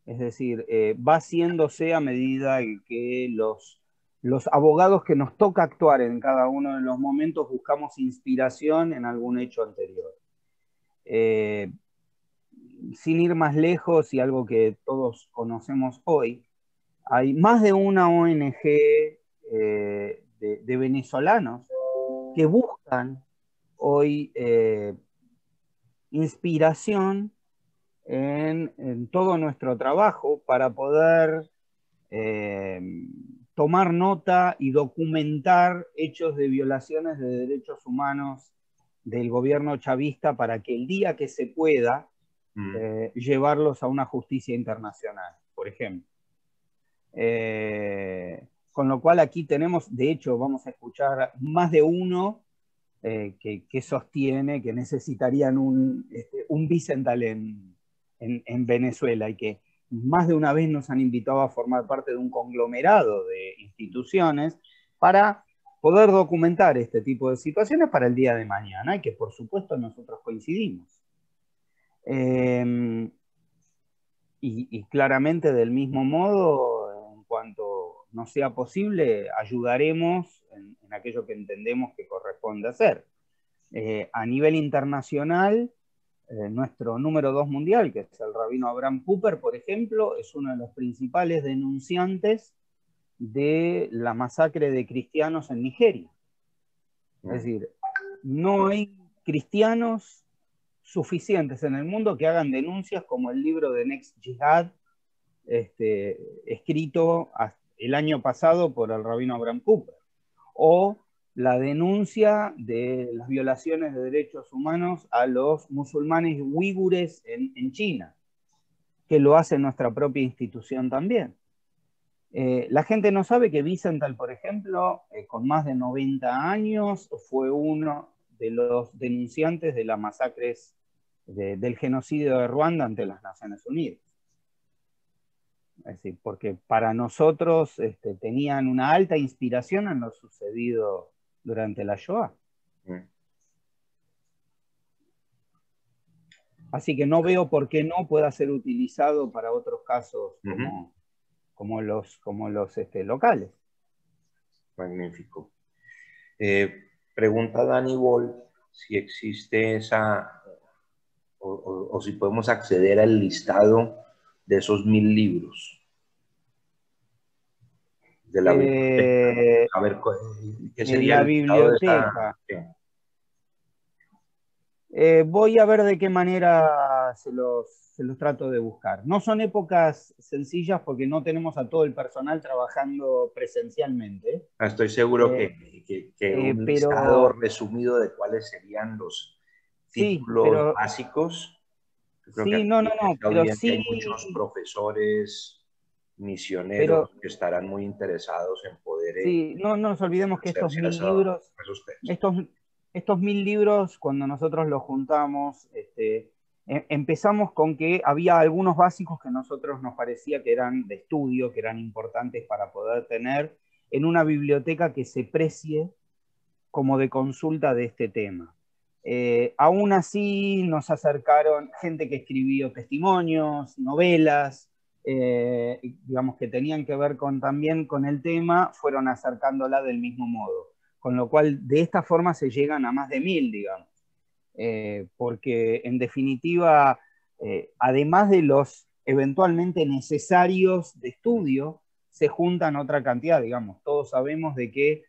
S2: Es decir, va haciéndose a medida que los abogados que nos toca actuar en cada uno de los momentos buscamos inspiración en algún hecho anterior. Sin ir más lejos, y algo que todos conocemos hoy, hay más de una ONG de venezolanos que buscan hoy inspiración en todo nuestro trabajo para poder tomar nota y documentar hechos de violaciones de derechos humanos del gobierno chavista, para que el día que se pueda llevarlos a una justicia internacional, por ejemplo. Con lo cual aquí tenemos, de hecho, vamos a escuchar más de uno que sostiene que necesitarían un Bicental en Venezuela, y que más de una vez nos han invitado a formar parte de un conglomerado de instituciones para poder documentar este tipo de situaciones para el día de mañana, y que por supuesto nosotros coincidimos. Y claramente, del mismo modo, en cuanto no sea posible, ayudaremos en aquello que entendemos que corresponde hacer. A nivel internacional, nuestro número 2 mundial, que es el rabino Abraham Cooper, por ejemplo, es uno de los principales denunciantes de la masacre de cristianos en Nigeria. Es decir, no hay cristianos suficientes en el mundo que hagan denuncias como el libro de Next Jihad, escrito el año pasado por el rabino Abraham Cooper, o la denuncia de las violaciones de derechos humanos a los musulmanes uigures en China, que lo hace nuestra propia institución también. La gente no sabe que Wiesenthal, por ejemplo, con más de 90 años, fue uno de los denunciantes de las masacres del genocidio de Ruanda ante las Naciones Unidas. Es decir, porque para nosotros tenían una alta inspiración en lo sucedido durante la Shoah. Así que no veo por qué no pueda ser utilizado para otros casos como los locales.
S1: Magnífico. Pregunta Dani Ball si existe esa, o si podemos acceder al listado de esos 1000 libros. de la biblioteca. A ver, ¿qué
S2: En
S1: sería
S2: la
S1: el listado de esa?
S2: biblioteca. Voy a ver de qué manera se los trato de buscar. No son épocas sencillas porque no tenemos a todo el personal trabajando presencialmente,
S1: Estoy seguro que un listado
S2: pero
S1: resumido de cuáles serían los
S2: sí,
S1: títulos
S2: pero
S1: básicos. Yo creo que
S2: sí, no,
S1: aquí
S2: no,
S1: en
S2: no,
S1: esta
S2: pero
S1: audiencia hay
S2: sí,
S1: muchos profesores, misioneros
S2: pero
S1: que estarán muy interesados en poder
S2: sí, no nos olvidemos que
S1: hacerse a esos textos.
S2: estos, estos 1000 libros, cuando nosotros los juntamos, empezamos con que había algunos básicos que a nosotros nos parecía que eran de estudio, que eran importantes para poder tener en una biblioteca que se precie como de consulta de este tema. Aún así nos acercaron gente que escribió testimonios, novelas, digamos que tenían que ver también con el tema, fueron acercándola del mismo modo. Con lo cual, de esta forma se llegan a más de 1000, digamos. Porque en definitiva, además de los eventualmente necesarios de estudio, se juntan otra cantidad, digamos. Todos sabemos de que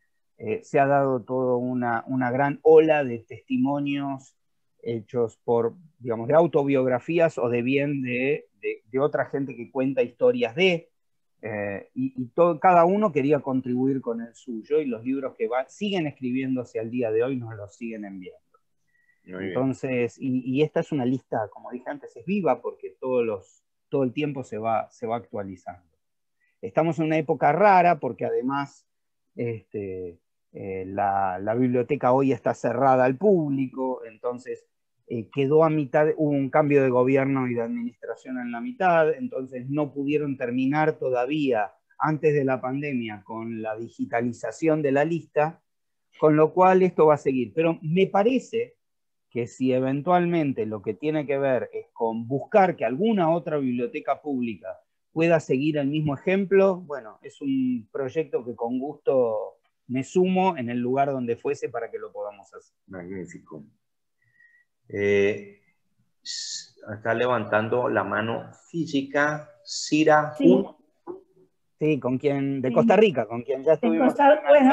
S2: se ha dado toda una gran ola de testimonios hechos por, digamos, de autobiografías o de bien de otra gente que cuenta historias cada uno quería contribuir con el suyo y los libros que siguen escribiéndose al día de hoy nos los siguen enviando.
S1: Muy bien.
S2: Entonces, y esta es una lista, como dije antes, es viva porque todo el tiempo se va actualizando. Estamos en una época rara porque además la biblioteca hoy está cerrada al público, entonces quedó a mitad, hubo un cambio de gobierno y de administración en la mitad, entonces no pudieron terminar todavía antes de la pandemia con la digitalización de la lista, con lo cual esto va a seguir. Pero me parece que si eventualmente lo que tiene que ver es con buscar que alguna otra biblioteca pública pueda seguir el mismo ejemplo, bueno, es un proyecto que con gusto me sumo en el lugar donde fuese para que lo podamos hacer.
S1: Magnífico. Está levantando la mano física Cira
S3: Sí,
S1: Jun.
S2: Sí, de
S3: sí.
S2: Costa Rica, con quien ya
S3: De
S2: estuvimos
S3: Costa,
S2: en una
S3: bueno,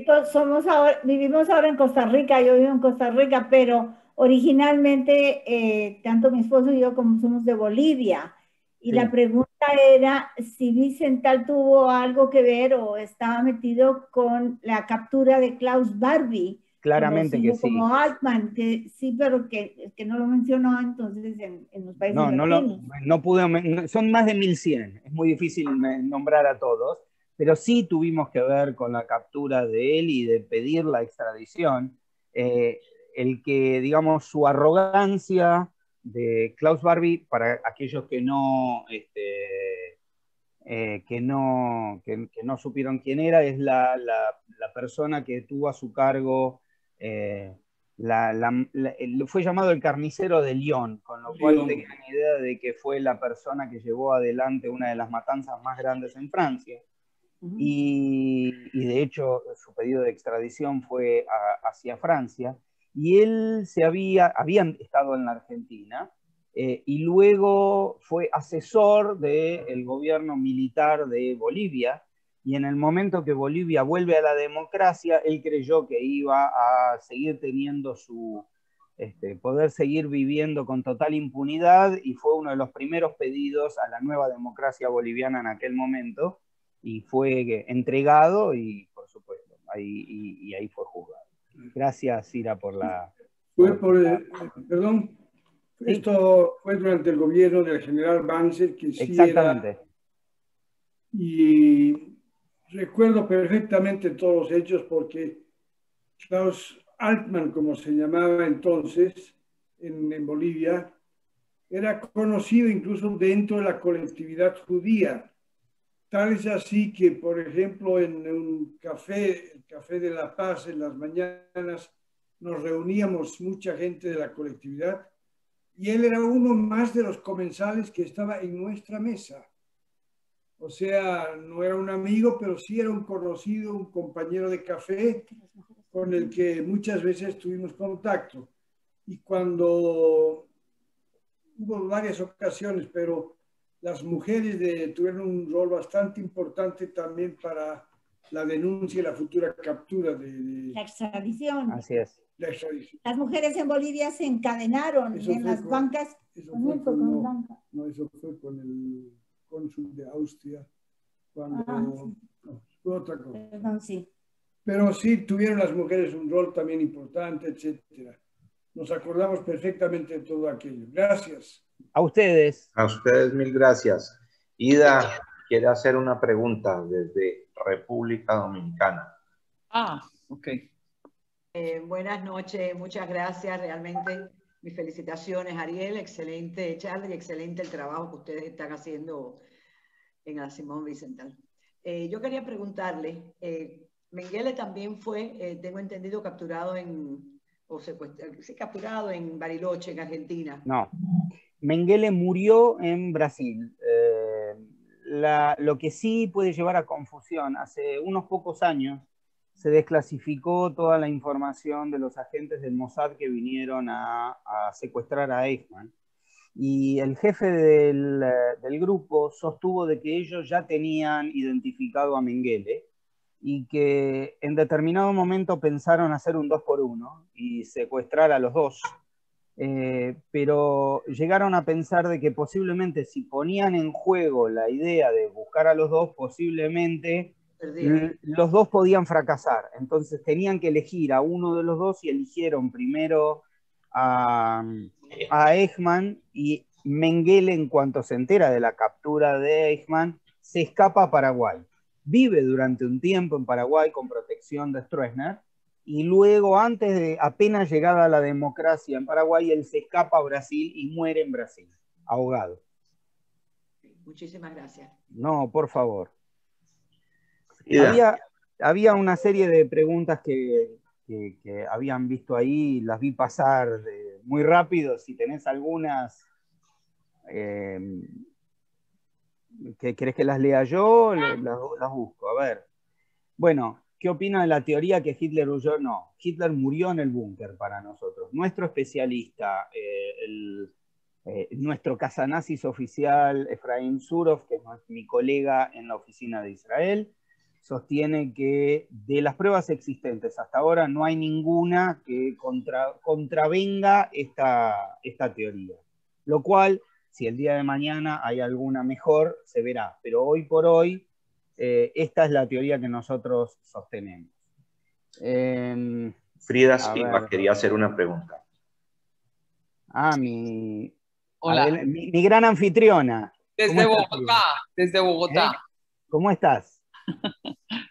S2: charla.
S3: somos ahora, vivimos ahora en Costa Rica, yo vivo en Costa Rica, pero originalmente tanto mi esposo y yo como somos de Bolivia. Y
S2: Sí.
S3: la pregunta era si Vicental tuvo algo que ver o estaba metido con la captura de Klaus Barbie,
S2: Claramente que
S3: conocido
S2: sí.
S3: como Altman, que sí, pero que no lo mencionó entonces en los países latinos.
S2: No pude, son más de 1100, es muy difícil nombrar a todos, pero sí tuvimos que ver con la captura de él y de pedir la extradición. El que, digamos, su arrogancia de Klaus Barbie, para aquellos que no supieron quién era, es la persona que tuvo a su cargo, fue llamado el carnicero de Lyon, con lo cual tengan idea de que fue la persona que llevó adelante una de las matanzas más grandes en Francia. Y de hecho su pedido de extradición fue hacia Francia, y él habían estado en la Argentina, y luego fue asesor del gobierno militar de Bolivia, y en el momento que Bolivia vuelve a la democracia, él creyó que iba a seguir teniendo poder seguir viviendo con total impunidad, y fue uno de los primeros pedidos a la nueva democracia boliviana en aquel momento, y fue entregado y, por supuesto, ahí fue juzgado. Gracias, Cira, por la...
S4: Perdón,
S2: Sí.
S4: Esto fue durante el gobierno del general Banzer, que sí
S2: Exactamente.
S4: era... Y recuerdo perfectamente todos los hechos porque Klaus Altman, como se llamaba entonces en Bolivia, era conocido incluso dentro de la colectividad judía. Tal es así que, por ejemplo, en un café, el Café de la Paz, en las mañanas, nos reuníamos mucha gente de la colectividad y él era uno más de los comensales que estaba en nuestra mesa. O sea, no era un amigo, pero sí era un conocido, un compañero de café con el que muchas veces tuvimos contacto. Y cuando hubo varias ocasiones, pero las mujeres tuvieron un rol bastante importante también para la denuncia y la futura captura de
S3: La extradición.
S2: Así es.
S4: la extradición.
S3: Las mujeres en Bolivia se encadenaron
S4: Eso
S3: en
S4: fue
S3: las bancas.
S4: Eso
S3: Con
S4: fue
S3: eso, con banca.
S4: no, eso fue con el cónsul de Austria, cuando
S3: Sí.
S4: no, fue otra cosa.
S3: Perdón, sí.
S4: Pero sí tuvieron las mujeres un rol también importante, etcétera. Nos acordamos perfectamente de todo aquello. Gracias.
S2: A ustedes.
S1: A ustedes mil gracias. Ida quiere hacer una pregunta desde República Dominicana.
S5: Ok.
S6: Buenas noches, muchas gracias. Realmente mis felicitaciones, Ariel. Excelente charla y excelente el trabajo que ustedes están haciendo en la Simón Wiesenthal. Yo quería preguntarle, Mengele también fue, tengo entendido, capturado capturado en Bariloche, en Argentina.
S2: No. Mengele murió en Brasil. Lo que sí puede llevar a confusión, hace unos pocos años se desclasificó toda la información de los agentes del Mossad que vinieron a secuestrar a Eichmann. Y el jefe del grupo sostuvo de que ellos ya tenían identificado a Mengele y que en determinado momento pensaron hacer un 2 por 1 y secuestrar a los dos. Pero llegaron a pensar de que posiblemente si ponían en juego la idea de buscar a los dos, posiblemente los dos podían fracasar. Entonces tenían que elegir a uno de los dos y eligieron primero a Eichmann, y Mengele, en cuanto se entera de la captura de Eichmann, se escapa a Paraguay. Vive durante un tiempo en Paraguay con protección de Stroessner, y luego, antes de apenas llegada a la democracia en Paraguay, él se escapa a Brasil y muere en Brasil, ahogado.
S6: Muchísimas gracias.
S2: No, por favor.
S1: Ida.
S2: Había una serie de preguntas que habían visto ahí, las vi pasar muy rápido. Si tenés algunas que querés que las lea yo, las busco. A ver. Bueno, ¿qué opina de la teoría que Hitler huyó? No, Hitler murió en el búnker para nosotros. Nuestro especialista, nuestro casanazis oficial, Efraín Surov, que es mi colega en la oficina de Israel, sostiene que de las pruebas existentes hasta ahora no hay ninguna que contravenga esta teoría. Lo cual, si el día de mañana hay alguna mejor, se verá. Pero hoy por hoy, esta es la teoría que nosotros sostenemos.
S1: Frida Silva quería hacer una pregunta.
S2: Hola. Mi gran anfitriona.
S5: Desde Bogotá, desde Bogotá.
S2: ¿Cómo estás?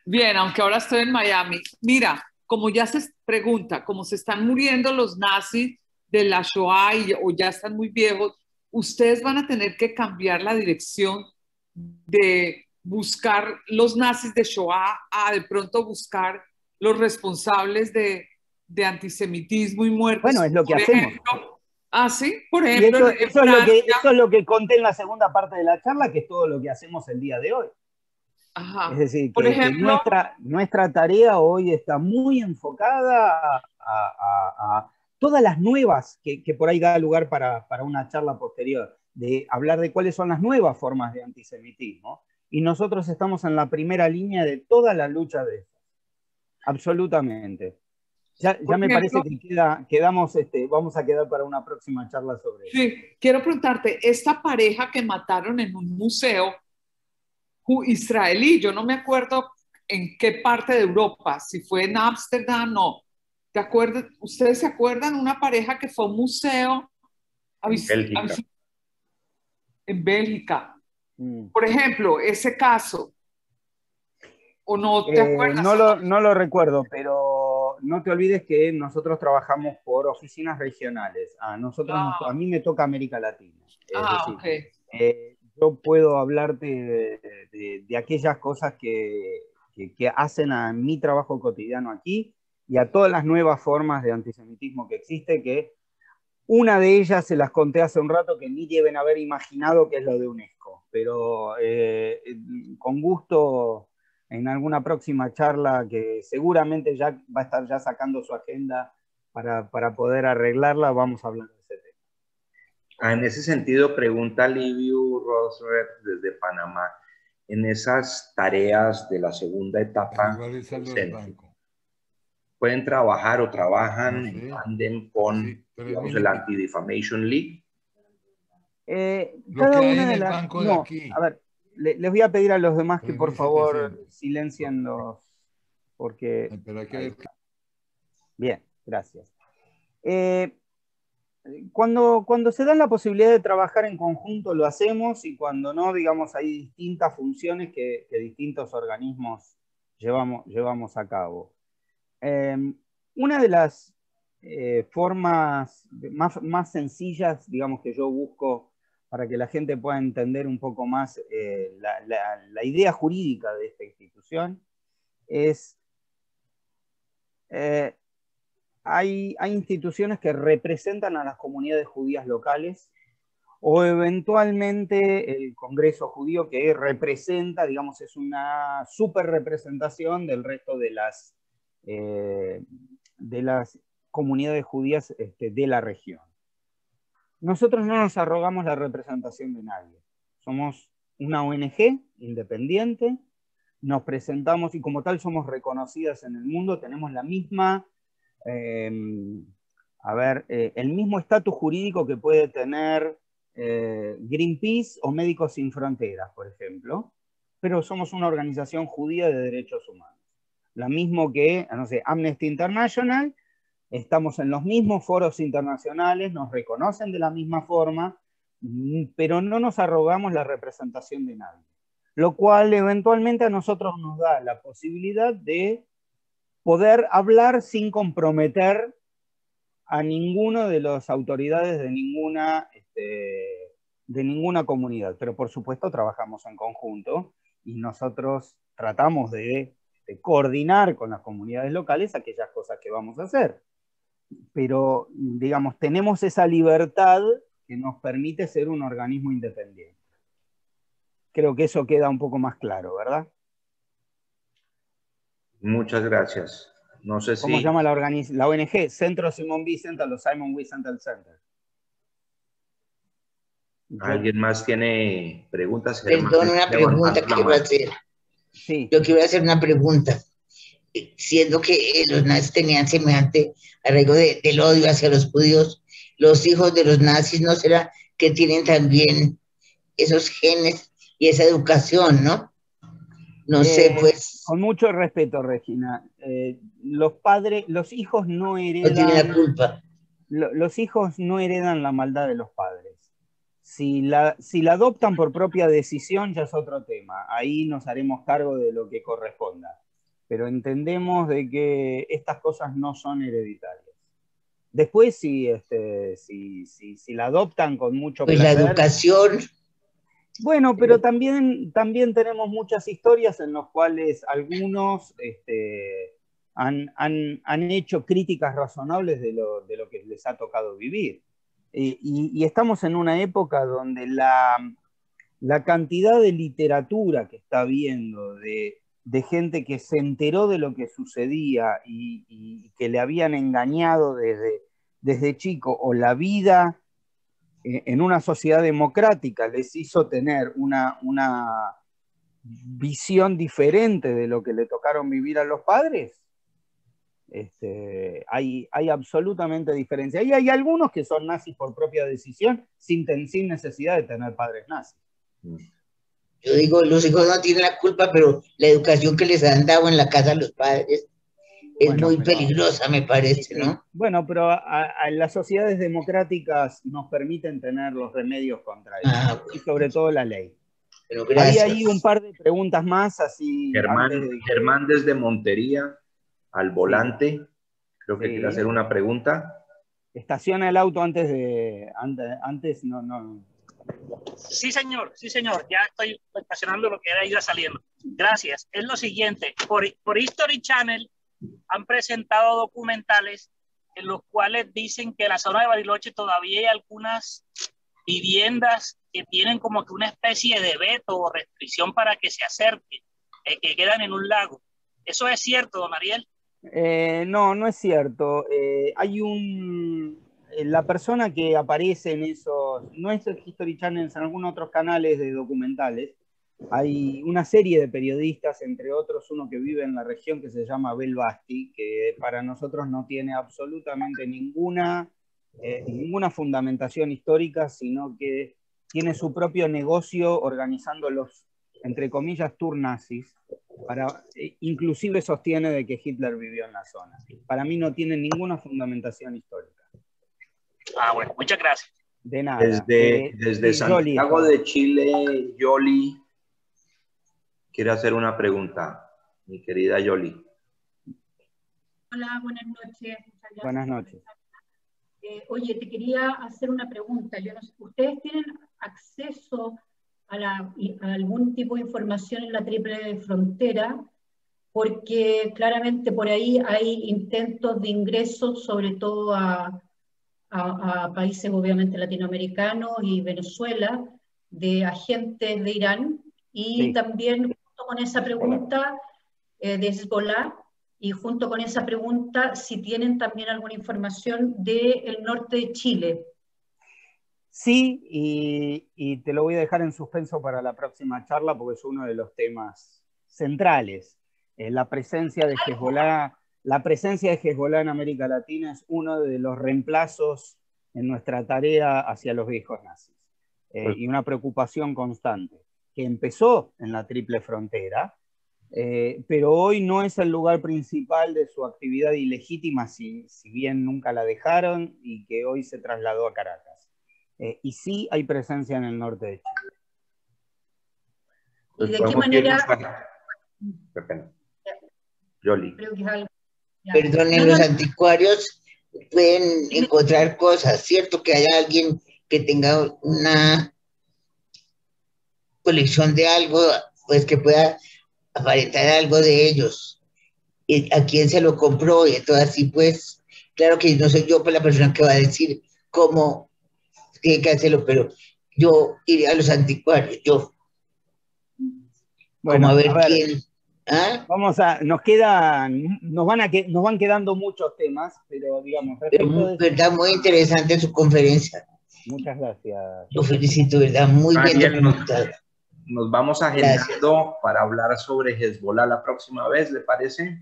S5: Bien, aunque ahora estoy en Miami. Mira, como ya se pregunta, como se están muriendo los nazis de la Shoah o ya están muy viejos, ustedes van a tener que cambiar la dirección de buscar los nazis de Shoah a de pronto buscar los responsables de antisemitismo y muertes.
S2: Bueno, es lo que hacemos.
S5: Sí, por ejemplo.
S2: Eso es lo que conté en la segunda parte de la charla, que es todo lo que hacemos el día de hoy.
S5: Ajá.
S2: Es decir, que nuestra tarea hoy está muy enfocada a todas las nuevas, que por ahí da lugar para una charla posterior, de hablar de cuáles son las nuevas formas de antisemitismo. Y nosotros estamos en la primera línea de toda la lucha de eso. Absolutamente. Ya me parece que vamos a quedar para una próxima charla sobre eso.
S5: Sí, quiero preguntarte, esta pareja que mataron en un museo israelí, yo no me acuerdo en qué parte de Europa, si fue en Ámsterdam, no. ¿Te acuerdas? ¿Ustedes se acuerdan? Una pareja que fue a un museo en Bélgica. Por ejemplo, ese caso. ¿O no te acuerdas?
S2: No lo recuerdo, pero no te olvides que nosotros trabajamos por oficinas regionales. A mí me toca América Latina.
S5: Ok.
S2: Yo puedo hablarte de aquellas cosas que hacen a mi trabajo cotidiano aquí y a todas las nuevas formas de antisemitismo que existe, que una de ellas se las conté hace un rato, que ni deben haber imaginado, que es lo de UNESCO. Pero con gusto, en alguna próxima charla, que seguramente ya va a estar ya sacando su agenda para poder arreglarla, vamos a hablar de ese tema.
S1: En ese sentido, pregunta Liviu Rosred desde Panamá, en esas tareas de la segunda etapa,
S7: igual es algo del banco.
S1: ¿pueden trabajar o trabajan
S7: No sé.
S1: en tándem con,
S7: Sí,
S1: digamos, el Anti-Defamation League?
S7: Lo
S2: Cada
S7: que hay
S2: una
S7: en
S2: de
S7: el
S2: las...
S7: banco de
S2: No,
S7: aquí.
S2: a ver, les voy a pedir a los demás que por favor
S7: 3.700.
S2: silencien los... porque...
S7: Ay, pero hay que
S2: ahí
S7: ver.
S2: está. Bien, gracias. Cuando se da la posibilidad de trabajar en conjunto lo hacemos, y cuando no, digamos, hay distintas funciones que distintos organismos llevamos a cabo. Una de las formas más sencillas, digamos, que yo busco para que la gente pueda entender un poco más la idea jurídica de esta institución es... Hay instituciones que representan a las comunidades judías locales, o eventualmente el Congreso Judío, que representa, digamos, es una superrepresentación del resto de las comunidades judías de la región. Nosotros no nos arrogamos la representación de nadie. Somos una ONG independiente, nos presentamos y como tal somos reconocidas en el mundo, tenemos la misma... el mismo estatus jurídico que puede tener Greenpeace o Médicos Sin Fronteras, por ejemplo, pero somos una organización judía de derechos humanos. Lo mismo que, no sé, Amnesty International, estamos en los mismos foros internacionales, nos reconocen de la misma forma, pero no nos arrogamos la representación de nadie. Lo cual eventualmente a nosotros nos da la posibilidad de poder hablar sin comprometer a ninguno de las autoridades de ninguna comunidad. Pero por supuesto trabajamos en conjunto y nosotros tratamos de coordinar con las comunidades locales aquellas cosas que vamos a hacer. Pero, digamos, tenemos esa libertad que nos permite ser un organismo independiente. Creo que eso queda un poco más claro, ¿verdad?
S1: Muchas gracias. No sé si...
S2: ¿Cómo se llama la ONG? Centro Simon Wiesenthal o Simon Wiesenthal Center.
S1: ¿Alguien más tiene preguntas?
S8: Perdón, una pregunta que quiero hacer.
S2: Sí.
S8: Yo quiero hacer una pregunta. Siendo que los nazis tenían semejante arraigo del odio hacia los judíos, los hijos de los nazis, ¿no será que tienen también esos genes y esa educación, no? No sé, pues...
S2: Con mucho respeto, Regina. Los hijos no heredan...
S8: No tienen la culpa.
S2: Los hijos no heredan la maldad de los padres. Si la adoptan por propia decisión ya es otro tema. Ahí nos haremos cargo de lo que corresponda. Pero entendemos de que estas cosas no son hereditarias. Después, si la adoptan con mucho
S8: placer... Pues la educación...
S2: Bueno, pero también tenemos muchas historias en las cuales algunos han hecho críticas razonables de lo que les ha tocado vivir. Y estamos en una época donde la cantidad de literatura que está habiendo, de gente que se enteró de lo que sucedía y que le habían engañado desde chico, o la vida en una sociedad democrática les hizo tener una visión diferente de lo que le tocaron vivir a los padres, hay absolutamente diferencia. Y hay algunos que son nazis por propia decisión, sin necesidad de tener padres nazis.
S8: Yo digo, los hijos no tienen la culpa, pero la educación que les han dado en la casa a los padres es muy peligrosa, me parece, ¿no?
S2: Bueno, pero las sociedades democráticas nos permiten tener los remedios contra eso, y sobre todo la ley.
S8: Pero gracias.
S2: Había ahí un par de preguntas más, así...
S1: Germán desde Montería, al volante, creo que quiere hacer una pregunta.
S2: Estaciona el auto antes no...
S9: Sí, señor, ya estoy estacionando lo que era ir saliendo. Gracias. Es lo siguiente, por History Channel han presentado documentales en los cuales dicen que en la zona de Bariloche todavía hay algunas viviendas que tienen como que una especie de veto o restricción para que se acerquen, que quedan en un lago. ¿Eso es cierto, don Ariel?
S2: No es cierto. Hay un la persona que aparece en esos, no es el History Channel, en algunos otros canales de documentales, hay una serie de periodistas, entre otros uno que vive en la región que se llama Abel Basti, que para nosotros no tiene absolutamente ninguna fundamentación histórica, sino que tiene su propio negocio organizando los, entre comillas, tour nazis, inclusive sostiene de que Hitler vivió en la zona. Para mí no tiene ninguna fundamentación histórica.
S9: Ah, bueno, muchas gracias.
S2: De nada.
S1: Desde Santiago de Chile, Yoli quiere hacer una pregunta, mi querida Yoli.
S10: Hola, buenas noches.
S2: Buenas noches.
S10: Oye, te quería hacer una pregunta. Yo no sé, ¿ustedes tienen acceso a algún tipo de información en la triple frontera? Porque claramente por ahí hay intentos de ingreso, sobre todo a países obviamente latinoamericanos y Venezuela, de agentes de Irán, y sí, también junto con esa pregunta de Hezbollah, y junto con esa pregunta si tienen también alguna información del norte de Chile.
S2: Sí, y te lo voy a dejar en suspenso para la próxima charla porque es uno de los temas centrales. La presencia de Hezbollah en América Latina es uno de los reemplazos en nuestra tarea hacia los viejos nazis. Y una preocupación constante, que empezó en la triple frontera, pero hoy no es el lugar principal de su actividad ilegítima, si bien nunca la dejaron, y que hoy se trasladó a Caracas. Y sí hay presencia en el norte de Chile.
S10: ¿Y de qué manera?
S1: Yoli.
S8: Perdón, en los anticuarios pueden encontrar cosas, ¿cierto? Que haya alguien que tenga una colección de algo, pues que pueda aparentar algo de ellos. Y a quién se lo compró, y todo así, pues, claro que no soy yo pues la persona que va a decir cómo tiene que hacerlo, pero yo iré a los anticuarios, yo.
S2: Bueno,
S8: como a ver quién. ¿Ah?
S2: Nos van quedando muchos temas, pero digamos,
S8: verdad, muy interesante su conferencia.
S2: Muchas gracias.
S8: Lo felicito, verdad, muy bien documentada.
S1: Nos vamos agendando para hablar sobre Hezbollah la próxima vez, ¿le parece?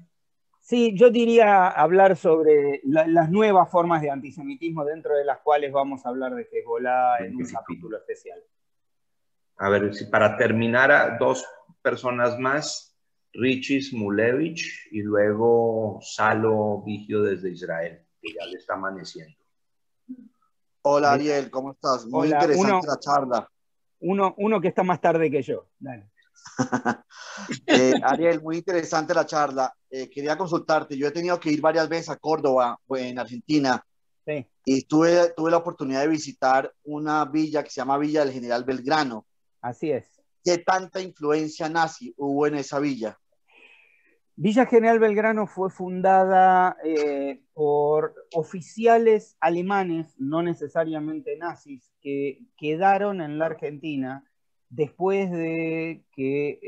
S2: Sí, yo diría hablar sobre las nuevas formas de antisemitismo, dentro de las cuales vamos a hablar de Hezbollah en un capítulo especial.
S1: A ver, si para terminar, a dos personas más, Richie Smulevich y luego Salo Vigio desde Israel, que ya le está amaneciendo.
S11: Hola Ariel, ¿cómo estás? Muy interesante la charla.
S2: Uno que está más tarde que yo. Dale.
S11: Ariel, muy interesante la charla. Quería consultarte, yo he tenido que ir varias veces a Córdoba, en Argentina,
S2: sí,
S11: y tuve la oportunidad de visitar una villa que se llama Villa del General Belgrano.
S2: Así es.
S11: ¿Qué tanta influencia nazi hubo en esa villa?
S2: Villa General Belgrano fue fundada por oficiales alemanes, no necesariamente nazis, que quedaron en la Argentina después de que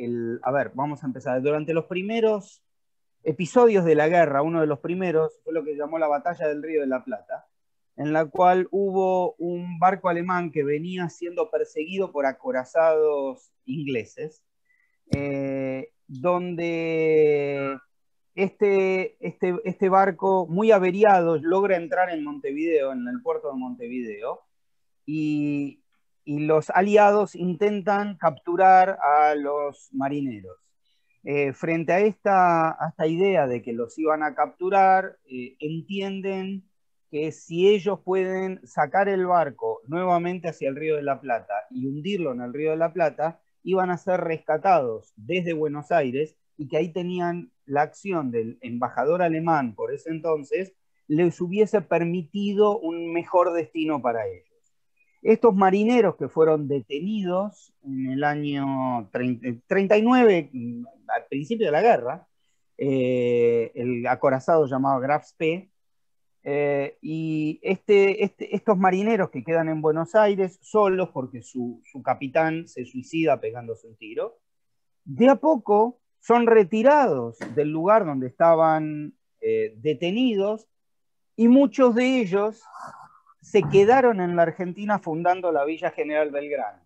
S2: vamos a empezar. Durante los primeros episodios de la guerra, uno de los primeros fue lo que llamó la Batalla del Río de la Plata, en la cual hubo un barco alemán que venía siendo perseguido por acorazados ingleses, donde este barco muy averiado logra entrar en Montevideo, en el puerto de Montevideo, y los aliados intentan capturar a los marineros. Frente a esta idea de que los iban a capturar, entienden que si ellos pueden sacar el barco nuevamente hacia el Río de la Plata y hundirlo en el Río de la Plata, iban a ser rescatados desde Buenos Aires, y que ahí tenían la acción del embajador alemán por ese entonces, les hubiese permitido un mejor destino para ellos. Estos marineros que fueron detenidos en el año 39, al principio de la guerra, el acorazado llamado Graf Spee, y estos marineros que quedan en Buenos Aires solos porque su capitán se suicida pegándose un tiro, de a poco son retirados del lugar donde estaban detenidos, y muchos de ellos se quedaron en la Argentina fundando la Villa General Belgrano,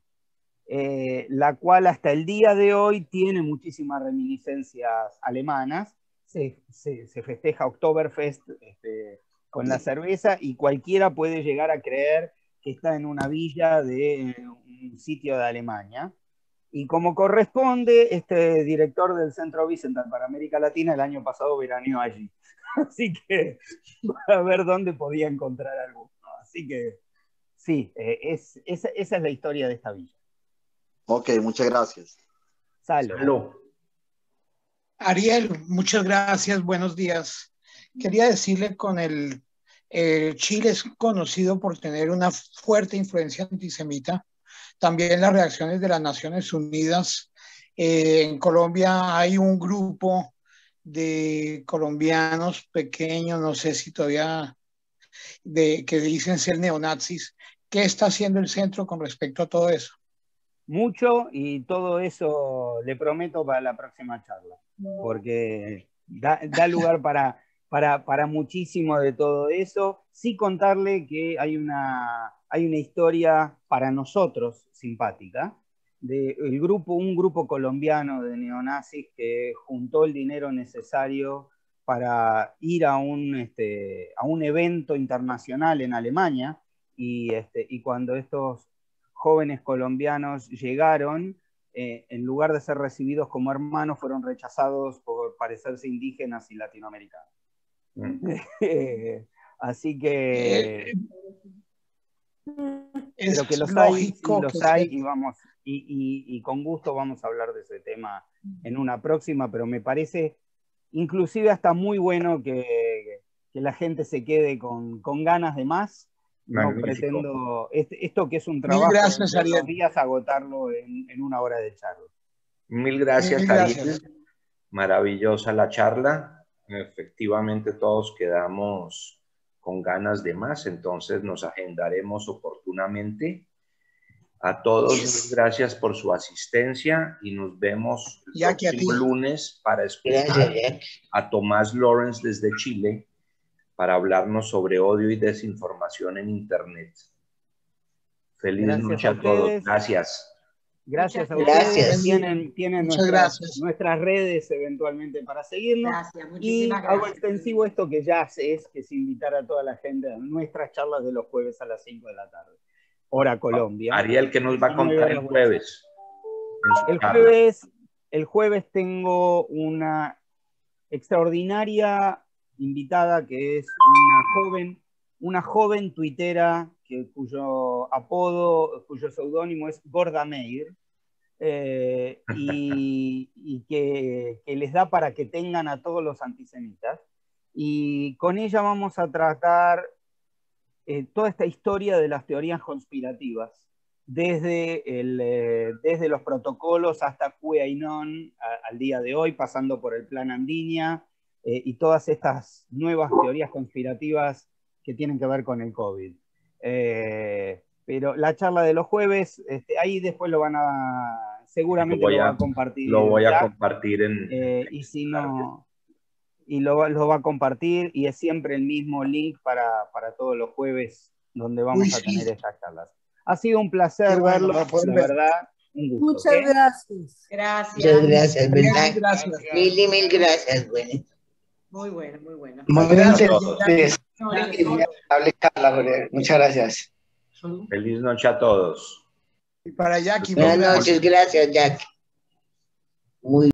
S2: la cual hasta el día de hoy tiene muchísimas reminiscencias alemanas. Se festeja Oktoberfest con la cerveza y cualquiera puede llegar a creer que está en una villa de un sitio de Alemania. Y como corresponde, este director del Centro Wiesenthal para América Latina el año pasado veraneó allí. Así que a ver dónde podía encontrar algo. Así que sí, esa es la historia de esta villa.
S11: Ok, muchas gracias.
S2: Salud.
S12: Ariel, muchas gracias, buenos días. Quería decirle con Chile es conocido por tener una fuerte influencia antisemita. También las reacciones de las Naciones Unidas. En Colombia hay un grupo de colombianos pequeños, no sé si todavía, que dicen ser neonazis. ¿Qué está haciendo el centro con respecto a todo eso?
S2: Mucho, y todo eso le prometo para la próxima charla, porque da lugar para muchísimo de todo eso. Sí contarle que hay una historia para nosotros simpática, de un grupo colombiano de neonazis que juntó el dinero necesario para ir a un evento internacional en Alemania, y cuando estos jóvenes colombianos llegaron, en lugar de ser recibidos como hermanos, fueron rechazados por parecerse indígenas y latinoamericanos. Así que... pero que los hay, y con gusto vamos a hablar de ese tema en una próxima, pero me parece inclusive hasta muy bueno que la gente se quede con ganas de más. No pretendo, esto que es un trabajo de todos los días, agotarlo en una hora de charla.
S1: Mil gracias, Ariel. Maravillosa la charla. Efectivamente todos quedamos con ganas de más, entonces nos agendaremos oportunamente. A todos, gracias por su asistencia y nos vemos el próximo lunes para escuchar a Tomás Lawrence desde Chile para hablarnos sobre odio y desinformación en Internet. Feliz noche a todos. Gracias.
S2: Gracias a ustedes. Tienen nuestras redes eventualmente para seguirnos. Y hago extensivo esto que ya es invitar a toda la gente a nuestras charlas de los jueves a las 5 de la tarde. Hora Colombia.
S1: Ariel, ¿qué nos va a contar el jueves?
S2: El jueves tengo una extraordinaria invitada que es una joven tuitera cuyo seudónimo es Gorda Meir, y que les da para que tengan a todos los antisemitas. Y con ella vamos a tratar toda esta historia de las teorías conspirativas, desde los protocolos hasta QAnon al día de hoy, pasando por el Plan Andinia, y todas estas nuevas teorías conspirativas que tienen que ver con el COVID. Pero la charla de los jueves, ahí después lo van a... seguramente lo va a compartir.
S1: Lo voy a compartir
S2: y si no... Y lo va a compartir, y es siempre el mismo link para todos los jueves donde vamos a tener estas charlas. Ha sido un placer verlo, la verdad. Un gusto.
S13: Muchas gracias.
S8: Muchas gracias, ¿verdad? Mil gracias, bueno.
S6: Muy bueno, muy bueno.
S14: Muy gracias. Hable Carla, muchas gracias.
S1: Feliz noche a todos.
S12: Y para Jackie.
S8: Buenas noches, gracias, Jackie. Muy